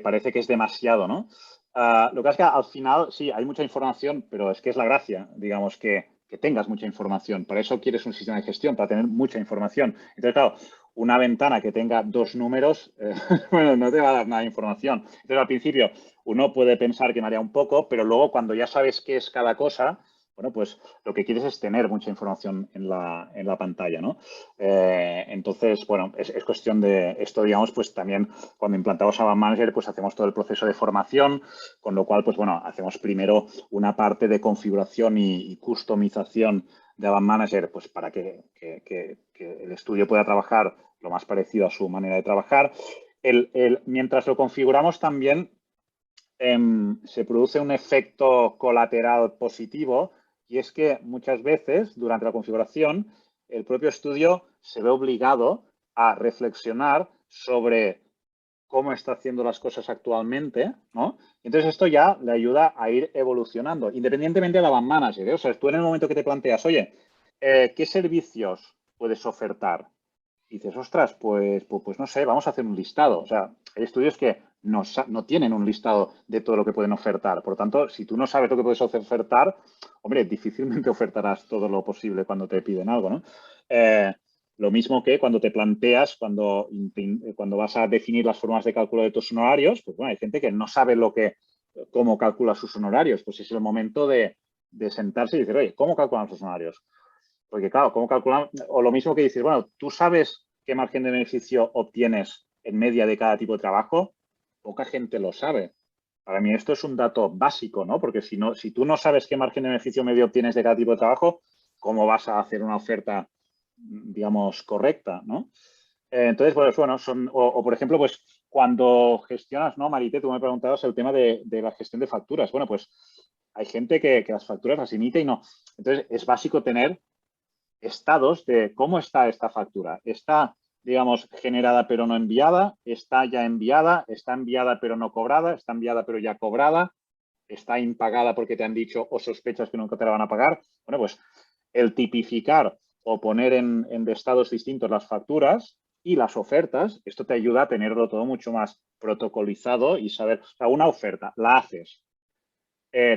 parece que es demasiado, ¿no? Lo que pasa es que al final sí, hay mucha información, pero es que es la gracia, digamos, que tengas mucha información. Para eso quieres un sistema de gestión, para tener mucha información. Entonces, claro, una ventana que tenga 2 números, bueno, no te va a dar nada de información. Entonces, al principio, uno puede pensar que marea un poco, pero luego cuando ya sabes qué es cada cosa, bueno, pues lo que quieres es tener mucha información en la pantalla, ¿no? Entonces, bueno, es cuestión de esto, digamos, pues también cuando implantamos Avant Manager, pues hacemos todo el proceso de formación, con lo cual, pues bueno, hacemos primero una parte de configuración y customización de Avant Manager, pues para que el estudio pueda trabajar lo más parecido a su manera de trabajar. Mientras lo configuramos también se produce un efecto colateral positivo y es que muchas veces durante la configuración el propio estudio se ve obligado a reflexionar sobre cómo está haciendo las cosas actualmente, ¿no? Entonces esto ya le ayuda a ir evolucionando, independientemente del Avant Manager, ¿eh? O sea, tú en el momento que te planteas, oye, ¿qué servicios puedes ofertar? Y dices, ostras, pues no sé, vamos a hacer un listado. O sea, hay estudios que no tienen un listado de todo lo que pueden ofertar. Por lo tanto, si tú no sabes lo que puedes ofertar, hombre, difícilmente ofertarás todo lo posible cuando te piden algo, ¿no? Lo mismo que cuando te planteas, cuando vas a definir las formas de cálculo de tus honorarios, pues bueno, hay gente que no sabe cómo calcula sus honorarios. Pues es el momento de sentarse y decir, oye, ¿cómo calculan sus honorarios? Porque claro, ¿cómo calculan? O lo mismo que decir, bueno, ¿tú sabes qué margen de beneficio obtienes en media de cada tipo de trabajo? Poca gente lo sabe. Para mí esto es un dato básico, ¿no? Porque si tú no sabes qué margen de beneficio medio obtienes de cada tipo de trabajo, ¿cómo vas a hacer una oferta, digamos, correcta, ¿no? Entonces, pues bueno, o por ejemplo, pues cuando gestionas, ¿no, Marité? Tú me preguntabas el tema de la gestión de facturas. Bueno, pues hay gente que las facturas las emite y no. Entonces, es básico tener estados de cómo está esta factura. Está, digamos, generada pero no enviada, está ya enviada, está enviada pero no cobrada, está enviada pero ya cobrada, está impagada porque te han dicho o sospechas que nunca te la van a pagar. Bueno, pues el tipificar o poner en estados distintos las facturas y las ofertas, esto te ayuda a tenerlo todo mucho más protocolizado y saber, o sea, una oferta, la haces.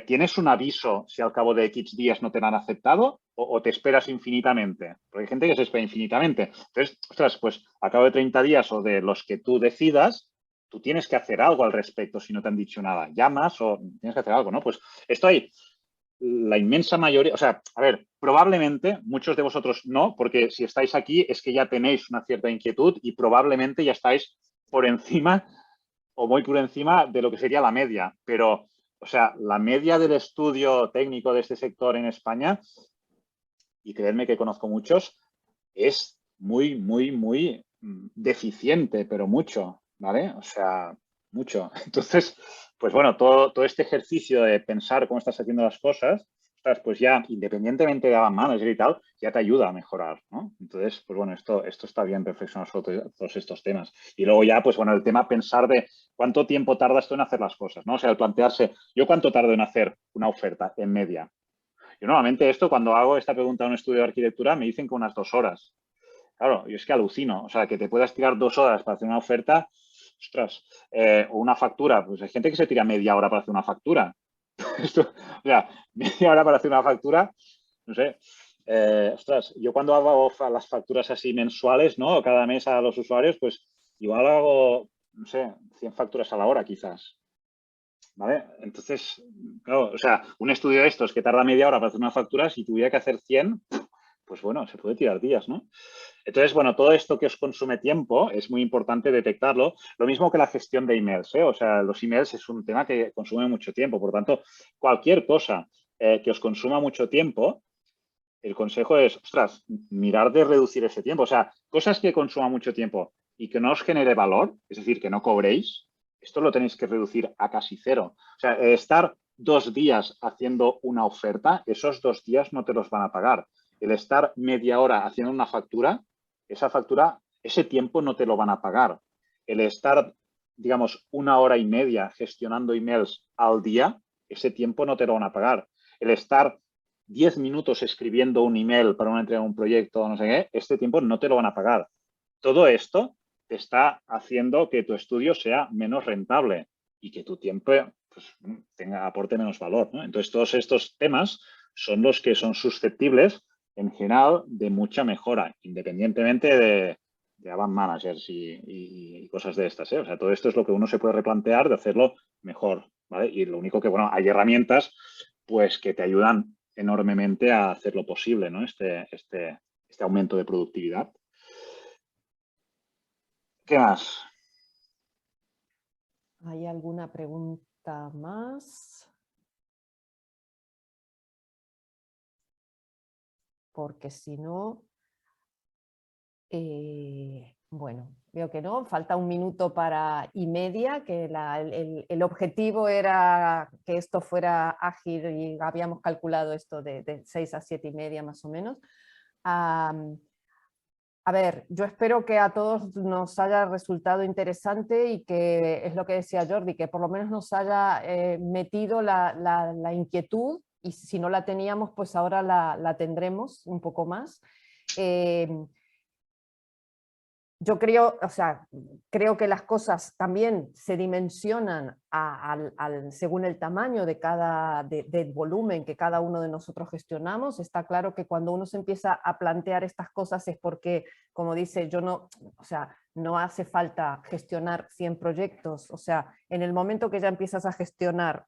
¿Tienes un aviso si al cabo de X días no te la han aceptado o te esperas infinitamente? Porque hay gente que se espera infinitamente. Entonces, ostras, pues a cabo de 30 días o de los que tú decidas, tú tienes que hacer algo al respecto si no te han dicho nada. Llamas o tienes que hacer algo, ¿no? Pues esto hay la inmensa mayoría, o sea, a ver, probablemente muchos de vosotros no, porque si estáis aquí es que ya tenéis una cierta inquietud y probablemente ya estáis por encima o muy por encima de lo que sería la media. Pero, o sea, la media del estudio técnico de este sector en España, y creedme que conozco muchos, es muy, muy, muy deficiente, pero mucho, ¿vale? O sea, mucho. Entonces, pues bueno, todo este ejercicio de pensar cómo estás haciendo las cosas, pues ya, independientemente de Avan Manager y tal, ya te ayuda a mejorar, ¿no? Entonces, pues bueno, esto está bien reflexionar sobre todos estos temas. Y luego ya, pues bueno, el tema pensar de cuánto tiempo tardas tú en hacer las cosas, ¿no? O sea, el plantearse, ¿yo cuánto tardo en hacer una oferta en media? Yo normalmente esto, cuando hago esta pregunta a un estudio de arquitectura, me dicen que unas 2 horas. Claro, yo es que alucino. O sea, que te puedas tirar 2 horas para hacer una oferta, ostras, o una factura. Pues hay gente que se tira media hora para hacer una factura. O sea, media hora para hacer una factura, no sé. Ostras, yo cuando hago las facturas así mensuales, ¿no? Cada mes a los usuarios, pues igual hago, no sé, 100 facturas a la hora quizás. ¿Vale? Entonces, claro, o sea, un estudio de estos que tarda media hora para hacer una factura, si tuviera que hacer 100, pues bueno, se puede tirar días, ¿no? Entonces, bueno, todo esto que os consume tiempo es muy importante detectarlo. Lo mismo que la gestión de emails, ¿eh? O sea, los emails es un tema que consume mucho tiempo. Por tanto, cualquier cosa que os consuma mucho tiempo, el consejo es, ostras, mirar de reducir ese tiempo. O sea, cosas que consuman mucho tiempo y que no os genere valor, es decir, que no cobréis, esto lo tenéis que reducir a casi cero. O sea, estar 2 días haciendo una oferta, esos 2 días no te los van a pagar. El estar media hora haciendo una factura, esa factura, ese tiempo no te lo van a pagar. El estar, digamos, 1 hora y media gestionando emails al día, ese tiempo no te lo van a pagar. El estar 10 minutos escribiendo un email para una entrega de un proyecto, no sé qué, este tiempo no te lo van a pagar. Todo esto te está haciendo que tu estudio sea menos rentable y que tu tiempo pues, aporte menos valor, ¿no? Entonces, todos estos temas son los que son susceptibles, en general, de mucha mejora, independientemente de Avan Managers y cosas de estas, ¿eh? O sea, todo esto es lo que uno se puede replantear de hacerlo mejor, ¿vale? Y lo único que, bueno, hay herramientas pues que te ayudan enormemente a hacer lo posible, ¿no? Este aumento de productividad. ¿Qué más? ¿Hay alguna pregunta más? Porque si no, bueno, veo que no, falta 1 minuto y media, que el objetivo era que esto fuera ágil y habíamos calculado esto de 6 a 7:30 más o menos. A ver, yo espero que a todos nos haya resultado interesante y que, es lo que decía Jordi, que por lo menos nos haya metido la inquietud, y si no la teníamos, pues ahora la tendremos un poco más. yo creo, o sea, creo que las cosas también se dimensionan según el tamaño del volumen que cada uno de nosotros gestionamos. Está claro que cuando uno se empieza a plantear estas cosas es porque, como dice, o sea, no hace falta gestionar 100 proyectos. O sea, en el momento que ya empiezas a gestionar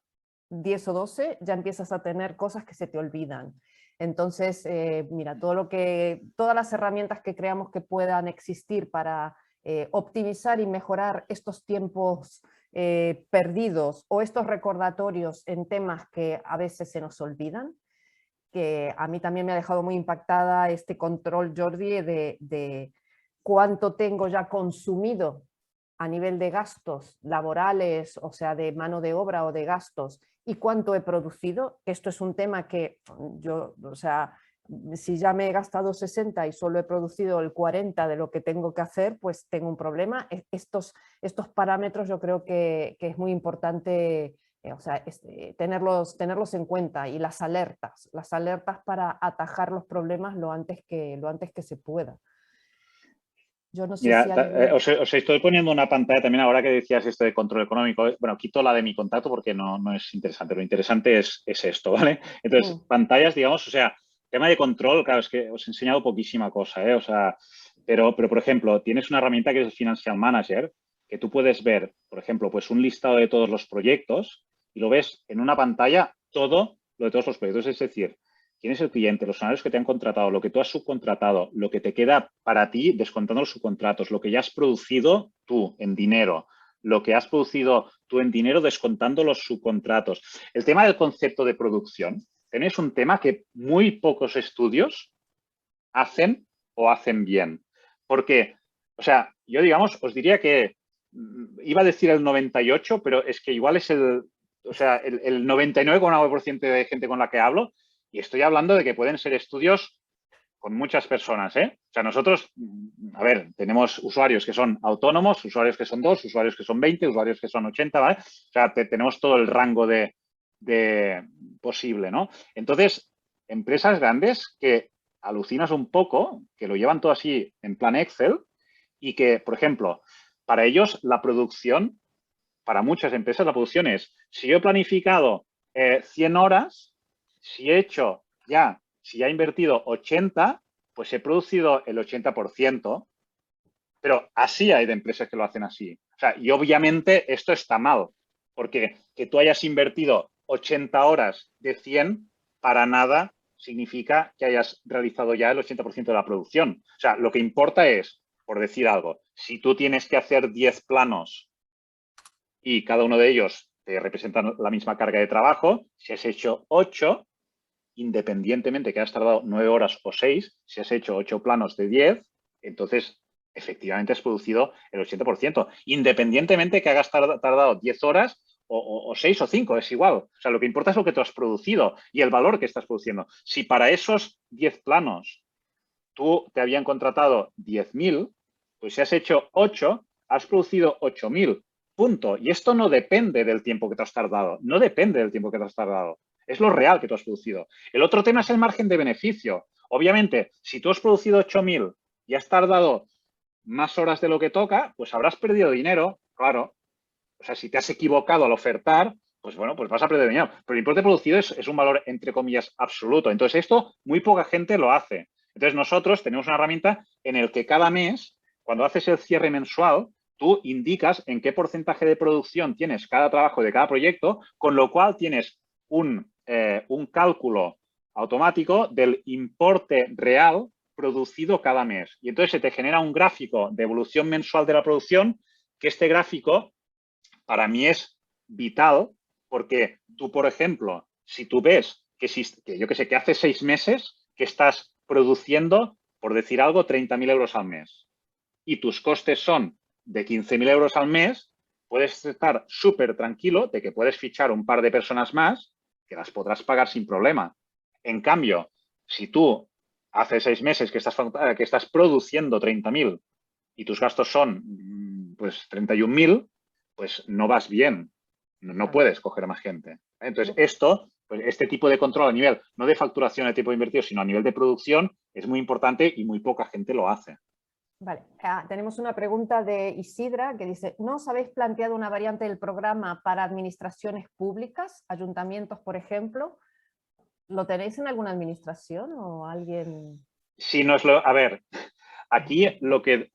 10 o 12, ya empiezas a tener cosas que se te olvidan. Entonces, mira, todas las herramientas que creamos que puedan existir para optimizar y mejorar estos tiempos perdidos o estos recordatorios en temas que a veces se nos olvidan, que a mí también me ha dejado muy impactada este control, Jordi, de cuánto tengo ya consumido a nivel de gastos laborales, o sea, de mano de obra o de gastos, y cuánto he producido. Esto es un tema que yo, o sea, si ya me he gastado 60 y solo he producido el 40 de lo que tengo que hacer, pues tengo un problema. Estos parámetros yo creo que es muy importante o sea, tenerlos en cuenta, y las alertas para atajar los problemas lo antes que se pueda. Yo no sé Mira, si alguien... os estoy poniendo una pantalla también ahora que decías esto de control económico. Bueno, quito la de mi contacto porque no es interesante. Lo interesante es esto, ¿vale? Entonces, pantallas, digamos, o sea, tema de control, claro, es que os he enseñado poquísima cosa, ¿eh? O sea, pero por ejemplo, tienes una herramienta que es el Financial Manager, que tú puedes ver, por ejemplo, pues un listado de todos los proyectos y lo ves en una pantalla todo lo de todos los proyectos. Es decir, quién es el cliente, los salarios que te han contratado, lo que tú has subcontratado, lo que te queda para ti descontando los subcontratos, lo que ya has producido tú en dinero, lo que has producido tú en dinero descontando los subcontratos. El tema del concepto de producción, tenéis un tema que muy pocos estudios hacen o hacen bien. Porque, o sea, yo digamos, os diría que iba a decir el 98, pero es que igual es el 99,9% de gente con la que hablo, y estoy hablando de que pueden ser estudios con muchas personas, ¿eh? O sea, nosotros, a ver, tenemos usuarios que son autónomos, usuarios que son 2, usuarios que son 20, usuarios que son 80, ¿vale? O sea, tenemos todo el rango de posible, ¿no? Entonces, empresas grandes que alucinas un poco, que lo llevan todo así en plan Excel y que, por ejemplo, para ellos la producción, para muchas empresas la producción es, si yo he planificado 100 horas, si ya he invertido 80, pues he producido el 80%, pero así hay de empresas que lo hacen así. O sea, y obviamente esto está mal, porque que tú hayas invertido 80 horas de 100 para nada significa que hayas realizado ya el 80% de la producción. O sea, lo que importa es, por decir algo, si tú tienes que hacer 10 planos y cada uno de ellos te representa la misma carga de trabajo, si has hecho 8, independientemente que has tardado 9 horas o 6, si has hecho 8 planos de 10, entonces efectivamente has producido el 80%, independientemente que hagas tardado 10 horas o 6 o 5, es igual. O sea, lo que importa es lo que tú has producido y el valor que estás produciendo. Si para esos 10 planos tú te habían contratado 10.000, pues si has hecho 8, has producido 8.000. Punto. Y esto no depende del tiempo que te has tardado. No depende del tiempo que te has tardado. Es lo real que tú has producido. El otro tema es el margen de beneficio. Obviamente, si tú has producido 8.000 y has tardado más horas de lo que toca, pues habrás perdido dinero, claro. O sea, si te has equivocado al ofertar, pues bueno, pues vas a perder dinero. Pero el importe producido es un valor, entre comillas, absoluto. Entonces, esto muy poca gente lo hace. Entonces, nosotros tenemos una herramienta en la que cada mes, cuando haces el cierre mensual, tú indicas en qué porcentaje de producción tienes cada trabajo de cada proyecto, con lo cual tienes un cálculo automático del importe real producido cada mes. Y entonces se te genera un gráfico de evolución mensual de la producción, que este gráfico para mí es vital, porque tú, por ejemplo, si tú ves que yo que sé, que hace 6 meses que estás produciendo, por decir algo, 30.000 euros al mes y tus costes son de 15.000 euros al mes, puedes estar súper tranquilo de que puedes fichar un par de personas más que las podrás pagar sin problema. En cambio, si tú hace 6 meses que estás produciendo 30.000 y tus gastos son pues 31.000, pues no vas bien. No puedes coger más gente. Entonces, pues este tipo de control a nivel, no de facturación de tipo invertido, sino a nivel de producción, es muy importante y muy poca gente lo hace. Vale, tenemos una pregunta de Isidra que dice, ¿no os habéis planteado una variante del programa para administraciones públicas, ayuntamientos, por ejemplo? ¿Lo tenéis en alguna administración o alguien...? Si a ver, aquí lo que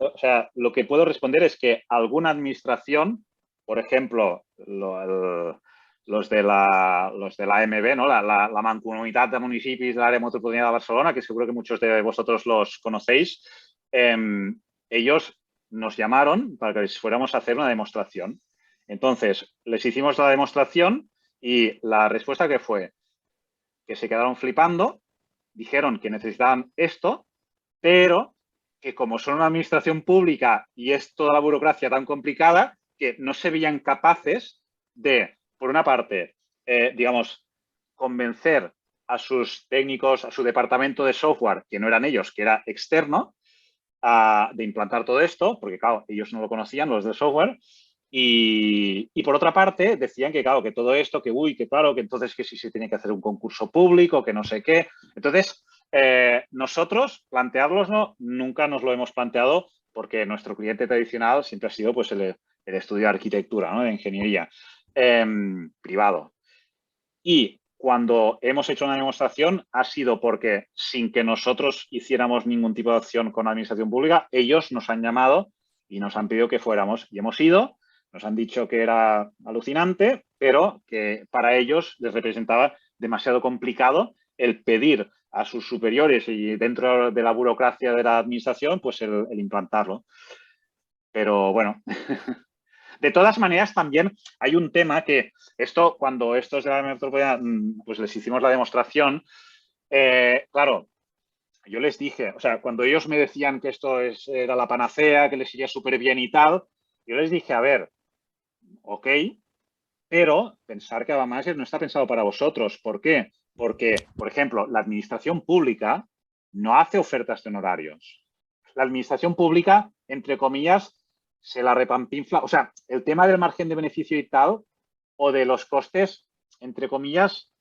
puedo responder es que alguna administración, por ejemplo, los de la AMB, ¿no? la Mancomunitat de Municipis de l'Àrea Metropolitana de Barcelona, que seguro que muchos de vosotros los conocéis, ellos nos llamaron para que les fuéramos a hacer una demostración. Entonces, les hicimos la demostración y la respuesta que fue que se quedaron flipando, dijeron que necesitaban esto, pero que como son una administración pública y es toda la burocracia tan complicada, que no se veían capaces de, por una parte, digamos, convencer a sus técnicos, a su departamento de software, que no eran ellos, que era externo, de implantar todo esto, porque claro, ellos no lo conocían, los de software, y por otra parte decían que claro, que todo esto, que uy, que claro, que entonces que si se tiene que hacer un concurso público, que no sé qué. Entonces, nosotros planteárnoslo nunca nos lo hemos planteado porque nuestro cliente tradicional siempre ha sido pues el estudio de arquitectura, ¿no? De ingeniería privado. Y cuando hemos hecho una demostración ha sido porque sin que nosotros hiciéramos ningún tipo de acción con la administración pública, ellos nos han llamado y nos han pedido que fuéramos y hemos ido. Nos han dicho que era alucinante, pero que para ellos les representaba demasiado complicado el pedir a sus superiores y dentro de la burocracia de la administración, pues el implantarlo. Pero bueno, de todas maneras también hay un tema que esto, cuando estos de la metropolitana, pues les hicimos la demostración, claro, yo les dije, o sea, cuando ellos me decían que esto era la panacea, que les iría súper bien y tal, yo les dije, a ver, ok, pero pensar que Avamaster no está pensado para vosotros. ¿Por qué? Porque, por ejemplo, la administración pública no hace ofertas de honorarios. La administración pública, entre comillas, se la repampinfla. O sea, el tema del margen de beneficio y tal, o de los costes, entre comillas,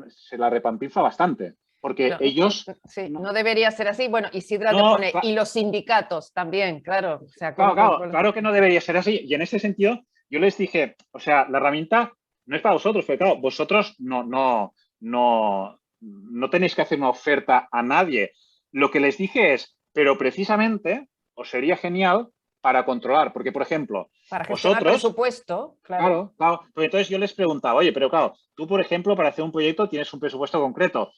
se la repampinfla bastante. Porque ellos... Sí, no debería ser así. Bueno, Isidra te pone, y los sindicatos también, claro. O sea, claro que no debería ser así. Y en ese sentido, yo les dije, o sea, la herramienta no es para vosotros, porque claro, vosotros no tenéis que hacer una oferta a nadie. Lo que les dije es, pero precisamente os sería genial para controlar, porque por ejemplo, para gestionar vosotros, presupuesto, claro. Claro. Pues entonces yo les preguntaba, oye, pero claro, tú por ejemplo para hacer un proyecto tienes un presupuesto concreto.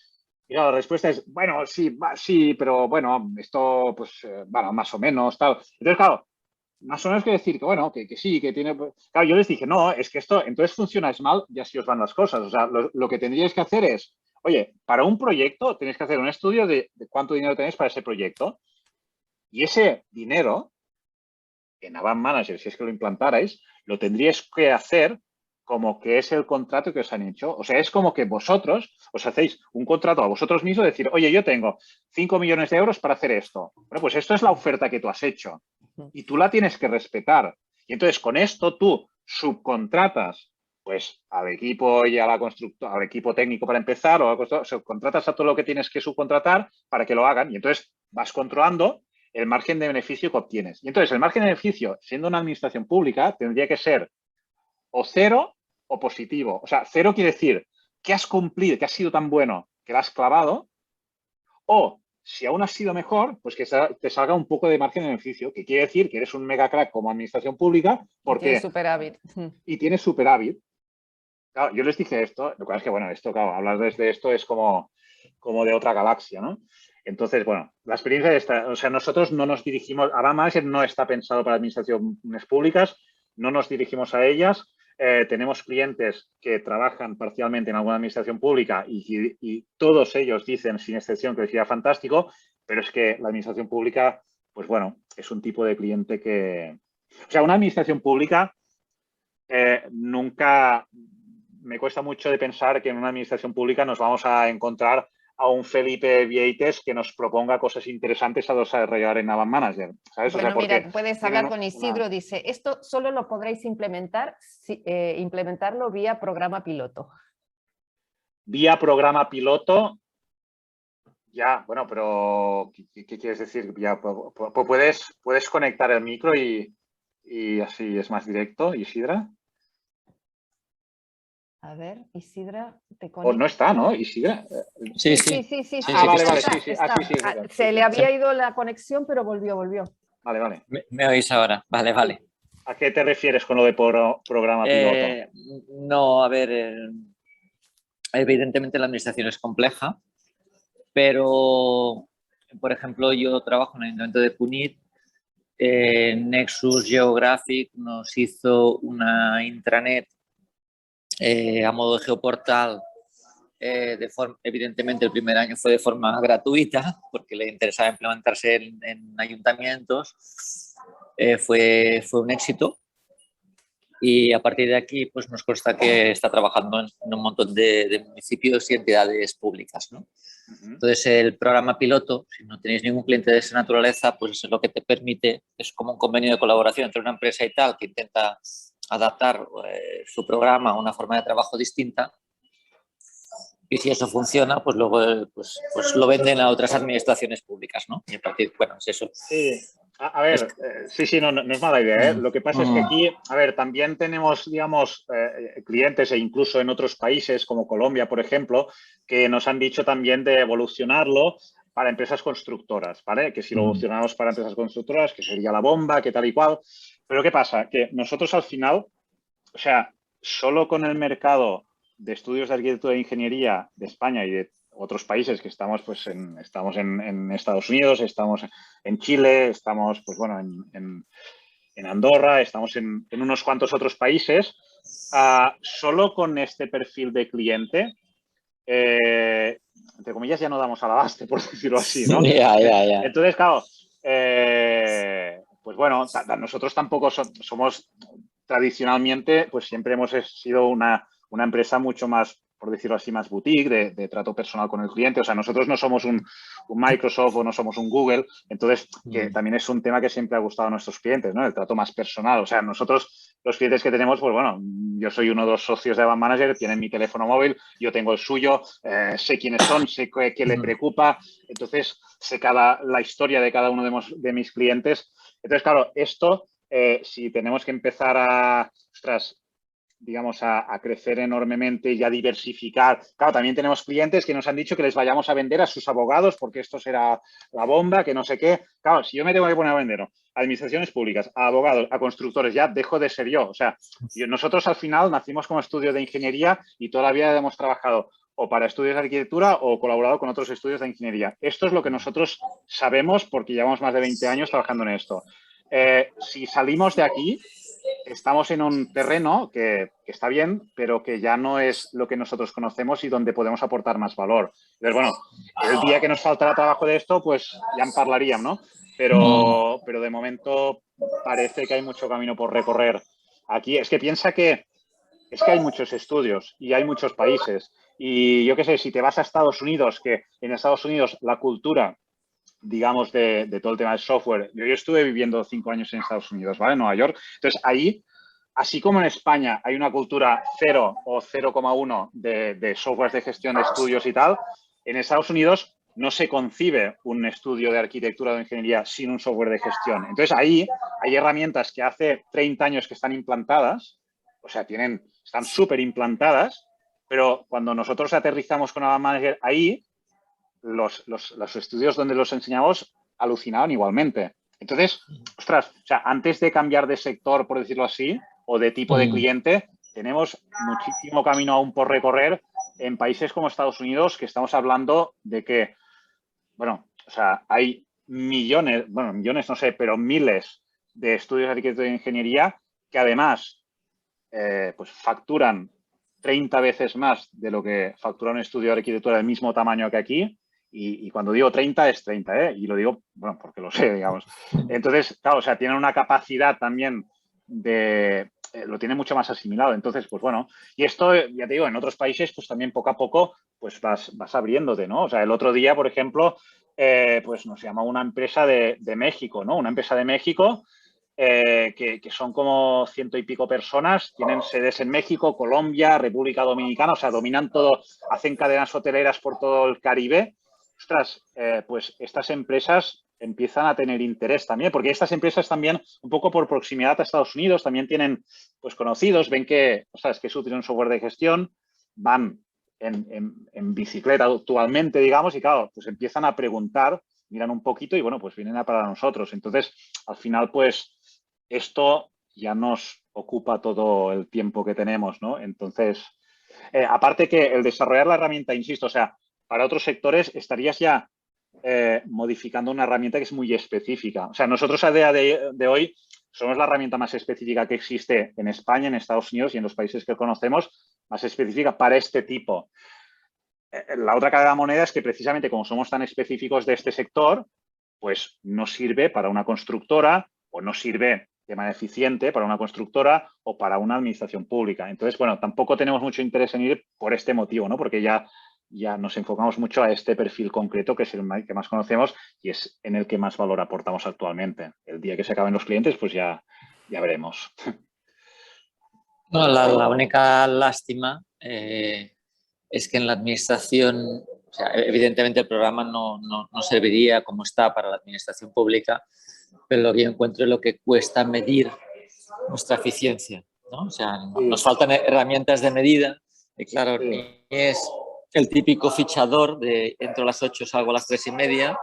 Y claro, la respuesta es, bueno, sí, pero bueno, esto pues, bueno, más o menos, tal. Entonces, claro, más o menos quiere decir que, bueno, que sí, que tiene... Claro, yo les dije, no, es que esto, entonces funcionáis mal y así os van las cosas. O sea, lo que tendríais que hacer es, oye, para un proyecto tenéis que hacer un estudio de cuánto dinero tenéis para ese proyecto y ese dinero, en Avant Manager, si es que lo implantarais, lo tendríais que hacer como que es el contrato que os han hecho. O sea, es como que vosotros os hacéis un contrato a vosotros mismos, decir, oye, yo tengo 5 millones de euros para hacer esto. Bueno, pues esto es la oferta que tú has hecho y tú la tienes que respetar. Y entonces con esto tú subcontratas pues al equipo y a la constructora, al equipo técnico para empezar, o subcontratas a todo lo que tienes que subcontratar para que lo hagan. Y entonces vas controlando el margen de beneficio que obtienes. Y entonces el margen de beneficio, siendo una administración pública, tendría que ser o cero o positivo. O sea, cero quiere decir que has cumplido, que has sido tan bueno que lo has clavado, o si aún has sido mejor, pues que te salga un poco de margen de beneficio, que quiere decir que eres un mega crack como administración pública porque... Tienes superávit. Y tienes superávit. Claro, yo les dije esto, lo que pasa es que, bueno, esto, claro, hablar desde esto es como de otra galaxia, ¿no? Entonces, bueno, la experiencia de esta, o sea, nosotros no nos dirigimos, Avant Manager no está pensado para administraciones públicas, no nos dirigimos a ellas. Tenemos clientes que trabajan parcialmente en alguna administración pública y todos ellos dicen, sin excepción, que sería fantástico, pero es que la administración pública, pues bueno, es un tipo de cliente que... O sea, una administración pública nunca... Me cuesta mucho de pensar que en una administración pública nos vamos a encontrar a un Felipe Vieites que nos proponga cosas interesantes a desarrollar en Avant Manager, ¿sabes? Bueno, o sea, mira, puedes hablar con Isidro, dice, esto solo lo podréis implementar, implementarlo vía programa piloto. Vía programa piloto, Ya, bueno, pero ¿qué quieres decir? Ya, puedes conectar el micro y así es más directo, Isidra. A ver, Isidra, te O conecto. no está, ¿no? Isidra. Sí, Sí, sí. sí. Ah, vale, vale, Está, sí, sí. está. Ah, sí, sí, es verdad. Se Sí, le sí. había ido la conexión, pero volvió. Vale, vale. ¿Me oís ahora? Vale, vale. ¿A qué te refieres con lo de programa piloto? No, a ver, evidentemente la administración es compleja, pero, por ejemplo, yo trabajo en el Ayuntamiento de Cunit. Nexus Geographic nos hizo una intranet a modo de geoportal. Evidentemente el primer año fue de forma gratuita porque le interesaba implementarse en ayuntamientos. Fue un éxito y a partir de aquí pues nos consta que está trabajando en un montón de municipios y entidades públicas, ¿no? Entonces el programa piloto, si no tenéis ningún cliente de esa naturaleza, pues eso es lo que te permite, es como un convenio de colaboración entre una empresa y tal que intenta adaptar su programa a una forma de trabajo distinta. Y si eso funciona, pues luego pues lo venden a otras administraciones públicas, ¿no? Y a partir, bueno, es eso. Sí, a ver, sí, no es mala idea, ¿eh? Lo que pasa es que aquí, a ver, también tenemos, digamos, clientes e incluso en otros países como Colombia, por ejemplo, que nos han dicho también de evolucionarlo para empresas constructoras, ¿vale? Que si lo evolucionamos para empresas constructoras, que sería la bomba, que tal y cual. Pero ¿qué pasa? Que nosotros al final, o sea, solo con el mercado de estudios de arquitectura e ingeniería de España y de otros países que estamos, pues, estamos en Estados Unidos, estamos en Chile, estamos, pues, bueno, en Andorra, estamos en unos cuantos otros países. Solo con este perfil de cliente, entre comillas, ya no damos al abaste, por decirlo así, ¿no? Ya. Entonces, claro, pues bueno, nosotros tampoco somos tradicionalmente, pues siempre hemos sido una empresa mucho más, por decirlo así, más boutique, de trato personal con el cliente. O sea, nosotros no somos un Microsoft o no somos un Google. Entonces, que también es un tema que siempre ha gustado a nuestros clientes, ¿no? El trato más personal. O sea, nosotros, los clientes que tenemos, pues bueno, yo soy uno de los socios de Avant Manager, tienen mi teléfono móvil, yo tengo el suyo, sé quiénes son, sé qué le preocupa. Entonces, sé la historia de cada uno de mis clientes. Entonces, claro, esto, si tenemos que empezar digamos, a crecer enormemente y a diversificar. Claro, también tenemos clientes que nos han dicho que les vayamos a vender a sus abogados porque esto será la bomba, que no sé qué. Claro, si yo me tengo que poner a vender a administraciones públicas, a abogados, a constructores, ya dejo de ser yo. O sea, nosotros al final nacimos como estudio de ingeniería y toda la vida hemos trabajado o para estudios de arquitectura o colaborado con otros estudios de ingeniería. Esto es lo que nosotros sabemos porque llevamos más de 20 años trabajando en esto. Si salimos de aquí, estamos en un terreno que está bien, pero que ya no es lo que nosotros conocemos y donde podemos aportar más valor. Entonces, bueno, el día que nos faltará trabajo de esto, pues ya parlaríem, ¿no? Pero de momento parece que hay mucho camino por recorrer aquí. Es que piensa que hay muchos estudios y hay muchos países. Y yo qué sé, si te vas a Estados Unidos, que en Estados Unidos la cultura, digamos, de todo el tema del software. Yo estuve viviendo 5 años en Estados Unidos, ¿vale? En Nueva York. Entonces, ahí, así como en España hay una cultura 0 o 0,1 de software de gestión de estudios y tal, en Estados Unidos no se concibe un estudio de arquitectura o de ingeniería sin un software de gestión. Entonces, ahí hay herramientas que hace 30 años que están implantadas, o sea, están súper implantadas, pero cuando nosotros aterrizamos con Avant Manager ahí, los estudios donde los enseñamos alucinaban igualmente. Entonces, ostras, o sea, antes de cambiar de sector, por decirlo así, o de tipo de cliente, tenemos muchísimo camino aún por recorrer en países como Estados Unidos, que estamos hablando de que, bueno, o sea, hay millones no sé, pero miles de estudios de arquitectura e ingeniería que además pues facturan 30 veces más de lo que factura un estudio de arquitectura del mismo tamaño que aquí. Y cuando digo 30 es 30, ¿eh? Y lo digo, bueno, porque lo sé, digamos. Entonces, claro, o sea, tienen una capacidad también lo tienen mucho más asimilado. Entonces, pues bueno, y esto, ya te digo, en otros países, pues también poco a poco, pues vas abriéndote, ¿no? O sea, el otro día, por ejemplo, pues nos llamó una empresa de México, ¿no? Una empresa de México que son como 100 y pico personas, tienen sedes en México, Colombia, República Dominicana, o sea, dominan todo, hacen cadenas hoteleras por todo el Caribe, ostras, pues estas empresas empiezan a tener interés también, porque estas empresas también, un poco por proximidad a Estados Unidos, también tienen pues conocidos, ven que, ostras, que es útil un software de gestión, van en bicicleta actualmente, digamos, y claro, pues empiezan a preguntar, miran un poquito y bueno, pues vienen a para nosotros. Entonces, al final, pues esto ya nos ocupa todo el tiempo que tenemos, ¿no? Entonces, aparte que el desarrollar la herramienta, insisto, o sea, para otros sectores estarías ya modificando una herramienta que es muy específica. O sea, nosotros a día de hoy somos la herramienta más específica que existe en España, en Estados Unidos y en los países que conocemos, más específica para este tipo. La otra cara de la moneda es que precisamente como somos tan específicos de este sector, pues no sirve para una constructora o no sirve de manera eficiente para una constructora o para una administración pública. Entonces, bueno, tampoco tenemos mucho interés en ir por este motivo, ¿no? Porque ya nos enfocamos mucho a este perfil concreto, que es el que más conocemos y es en el que más valor aportamos actualmente. El día que se acaben los clientes, pues ya veremos. No, la única lástima es que en la administración, o sea, evidentemente el programa no serviría como está para la administración pública, pero lo que yo encuentro es lo que cuesta medir nuestra eficiencia, ¿no? O sea, nos faltan herramientas de medida y claro, ni es el típico fichador de entro a las 8, salgo a las 3:30,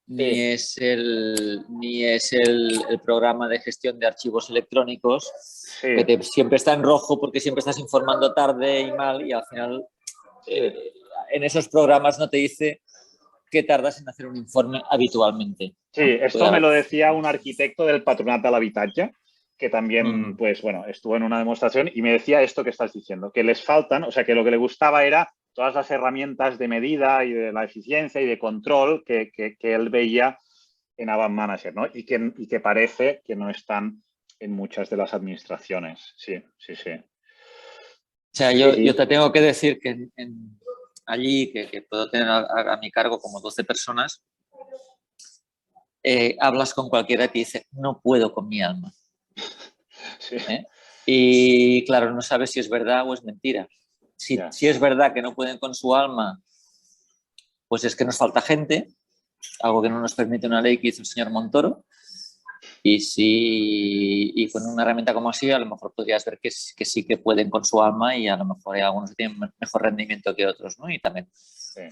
ni es el programa de gestión de archivos electrónicos que siempre está en rojo porque siempre estás informando tarde y mal y al final en esos programas no te dice qué tardas en hacer un informe habitualmente. Sí, esto me lo decía un arquitecto del Patronat de l'Habitatge, que también, pues bueno, estuvo en una demostración y me decía esto que estás diciendo, que les faltan, o sea, que lo que le gustaba era todas las herramientas de medida y de la eficiencia y de control que él veía en Avant Manager, ¿no? Y que parece que no están en muchas de las administraciones. Sí. O sea, yo te tengo que decir que allí, que puedo tener a mi cargo como 12 personas, hablas con cualquiera que dice, no puedo con mi alma. Sí. Y claro, no sabes si es verdad o es mentira. Si es verdad que no pueden con su alma, pues es que nos falta gente, algo que no nos permite una ley que hizo el señor Montoro. Y con una herramienta como así, a lo mejor podrías ver que sí que pueden con su alma y a lo mejor hay algunos que tienen mejor rendimiento que otros, ¿no? Y también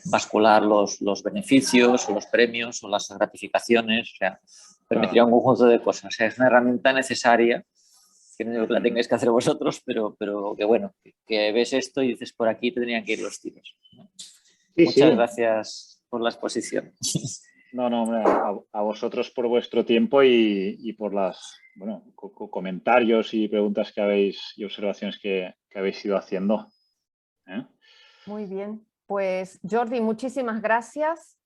bascular los beneficios o los premios o las gratificaciones, o sea, permitiría un conjunto de cosas. O sea, es una herramienta necesaria, que no digo que la tengáis que hacer vosotros, pero que bueno, que ves esto y dices, por aquí tendrían que ir los tiros, ¿no? Muchas gracias por la exposición. No, hombre, a vosotros por vuestro tiempo y por las comentarios y preguntas que habéis y observaciones que habéis ido haciendo. Muy bien. Pues Jordi, muchísimas gracias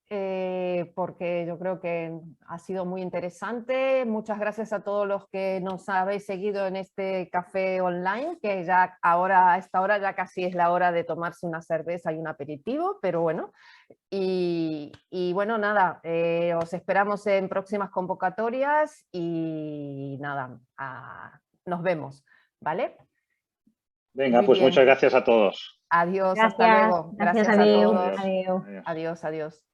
porque yo creo que ha sido muy interesante. Muchas gracias a todos los que nos habéis seguido en este café online, que ya ahora a esta hora ya casi es la hora de tomarse una cerveza y un aperitivo, pero bueno. Y bueno, nada, os esperamos en próximas convocatorias y nada, nos vemos, ¿vale? Venga, pues muchas gracias a todos. Adiós, Gracias, hasta luego. Gracias a todos. Adiós. Adiós.